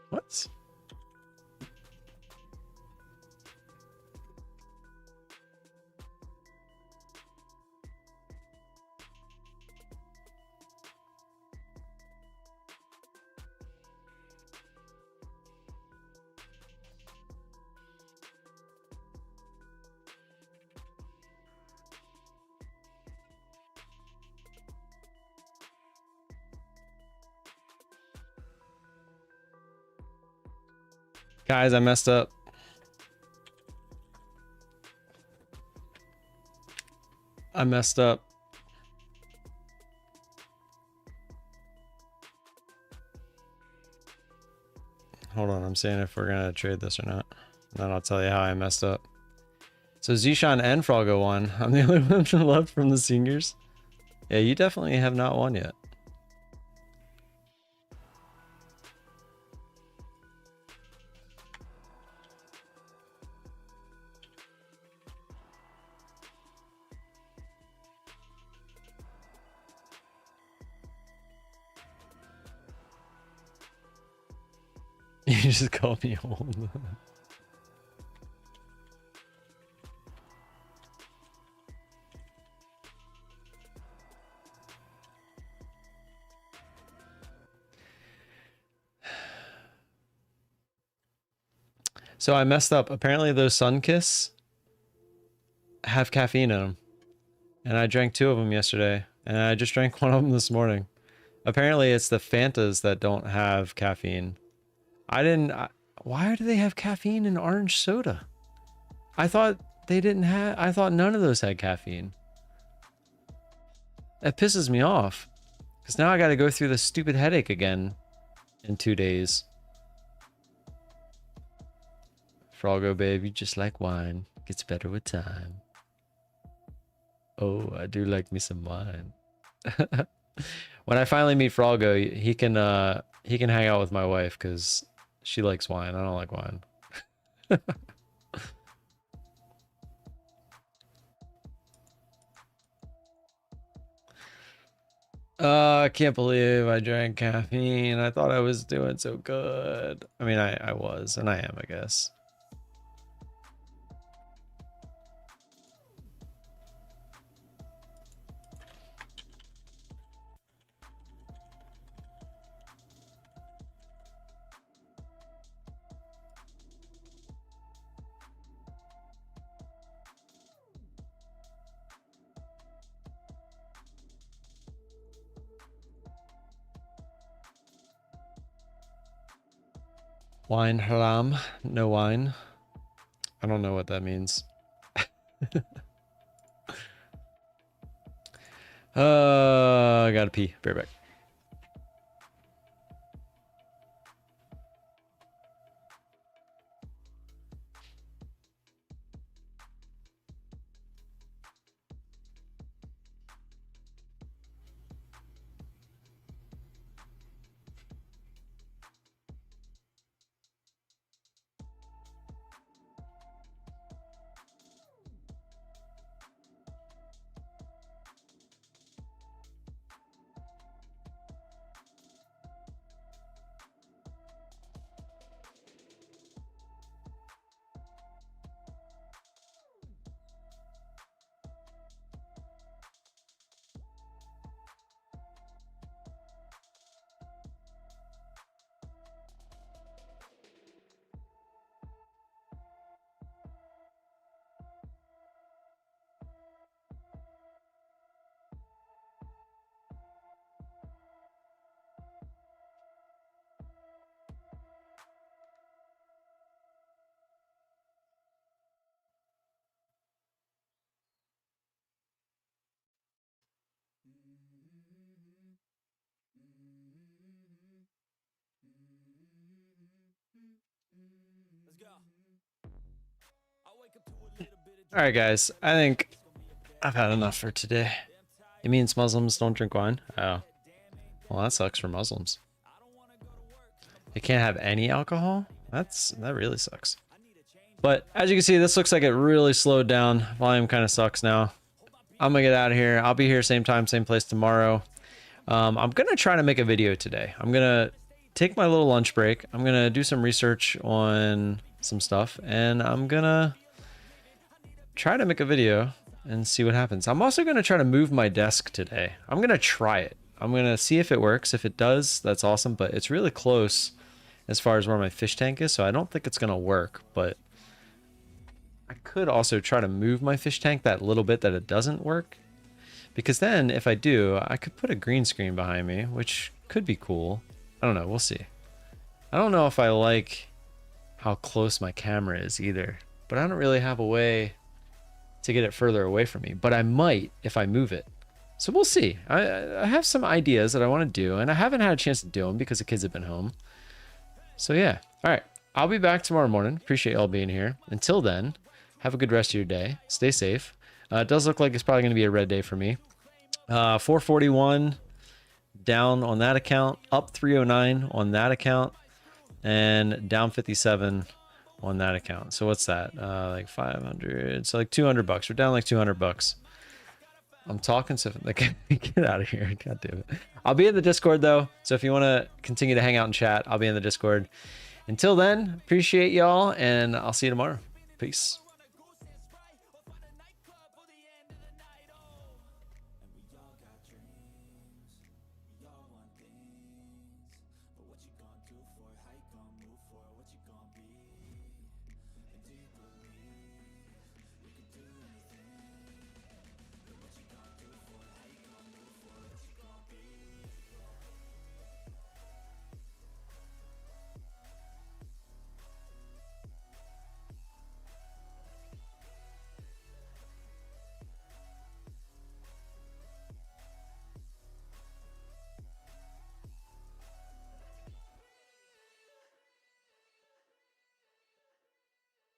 What? Guys, I messed up. I messed up. Hold on, I'm seeing if we're gonna trade this or not. Then I'll tell you how I messed up. So Zishan and Froggo won. I'm the only one left from the seniors. Yeah, you definitely have not won yet. You just called me old. So I messed up. Apparently those Sunkiss have caffeine in them. And I drank 2 of them yesterday. And I just drank 1 of them this morning. Apparently it's the Fantas that don't have caffeine. Why do they have caffeine in orange soda? I thought they didn't have, I thought none of those had caffeine. That pisses me off. Because now I got to go through this stupid headache again in 2 days. Froggo, babe, you just like wine. Gets better with time. Oh, I do like me some wine. When I finally meet Froggo, he can hang out with my wife because she likes wine. I don't like wine. I can't believe I drank caffeine. I thought I was doing so good. I mean, I was, and I am, I guess. Wine haram, no wine. I don't know what that means. I gotta pee. Be right back. All right, guys. I think I've had enough for today. It means Muslims don't drink wine? Oh. Well, that sucks for Muslims. They can't have any alcohol? That really sucks. But as you can see, this looks like it really slowed down. Volume kind of sucks now. I'm gonna get out of here. I'll be here same time, same place tomorrow. I'm gonna try to make a video today. I'm gonna take my little lunch break. I'm gonna do some research on some stuff, and I'm gonna try to make a video and see what happens. I'm also gonna try to move my desk today. I'm gonna try it. I'm gonna see if it works. If it does, that's awesome, but it's really close as far as where my fish tank is, so I don't think it's gonna work, but I could also try to move my fish tank that little bit that it doesn't work, because then if I do, I could put a green screen behind me, which could be cool. I don't know, we'll see. I don't know if I like how close my camera is either, but I don't really have a way to get it further away from me, but I might if I move it. So we'll see. I have some ideas that I want to do, and I haven't had a chance to do them because the kids have been home. So yeah, all right. I'll be back tomorrow morning. Appreciate y'all being here. Until then, have a good rest of your day. Stay safe. It does look like it's probably going to be a red day for me. 441 down on that account, up 309 on that account, and down 57 on that account. So what's that? Like 500. So like $200. We're down like $200. I'm talking so like get out of here. God damn it. I'll be in the Discord though. So if you want to continue to hang out and chat, I'll be in the Discord. Until then, appreciate y'all, and I'll see you tomorrow. Peace.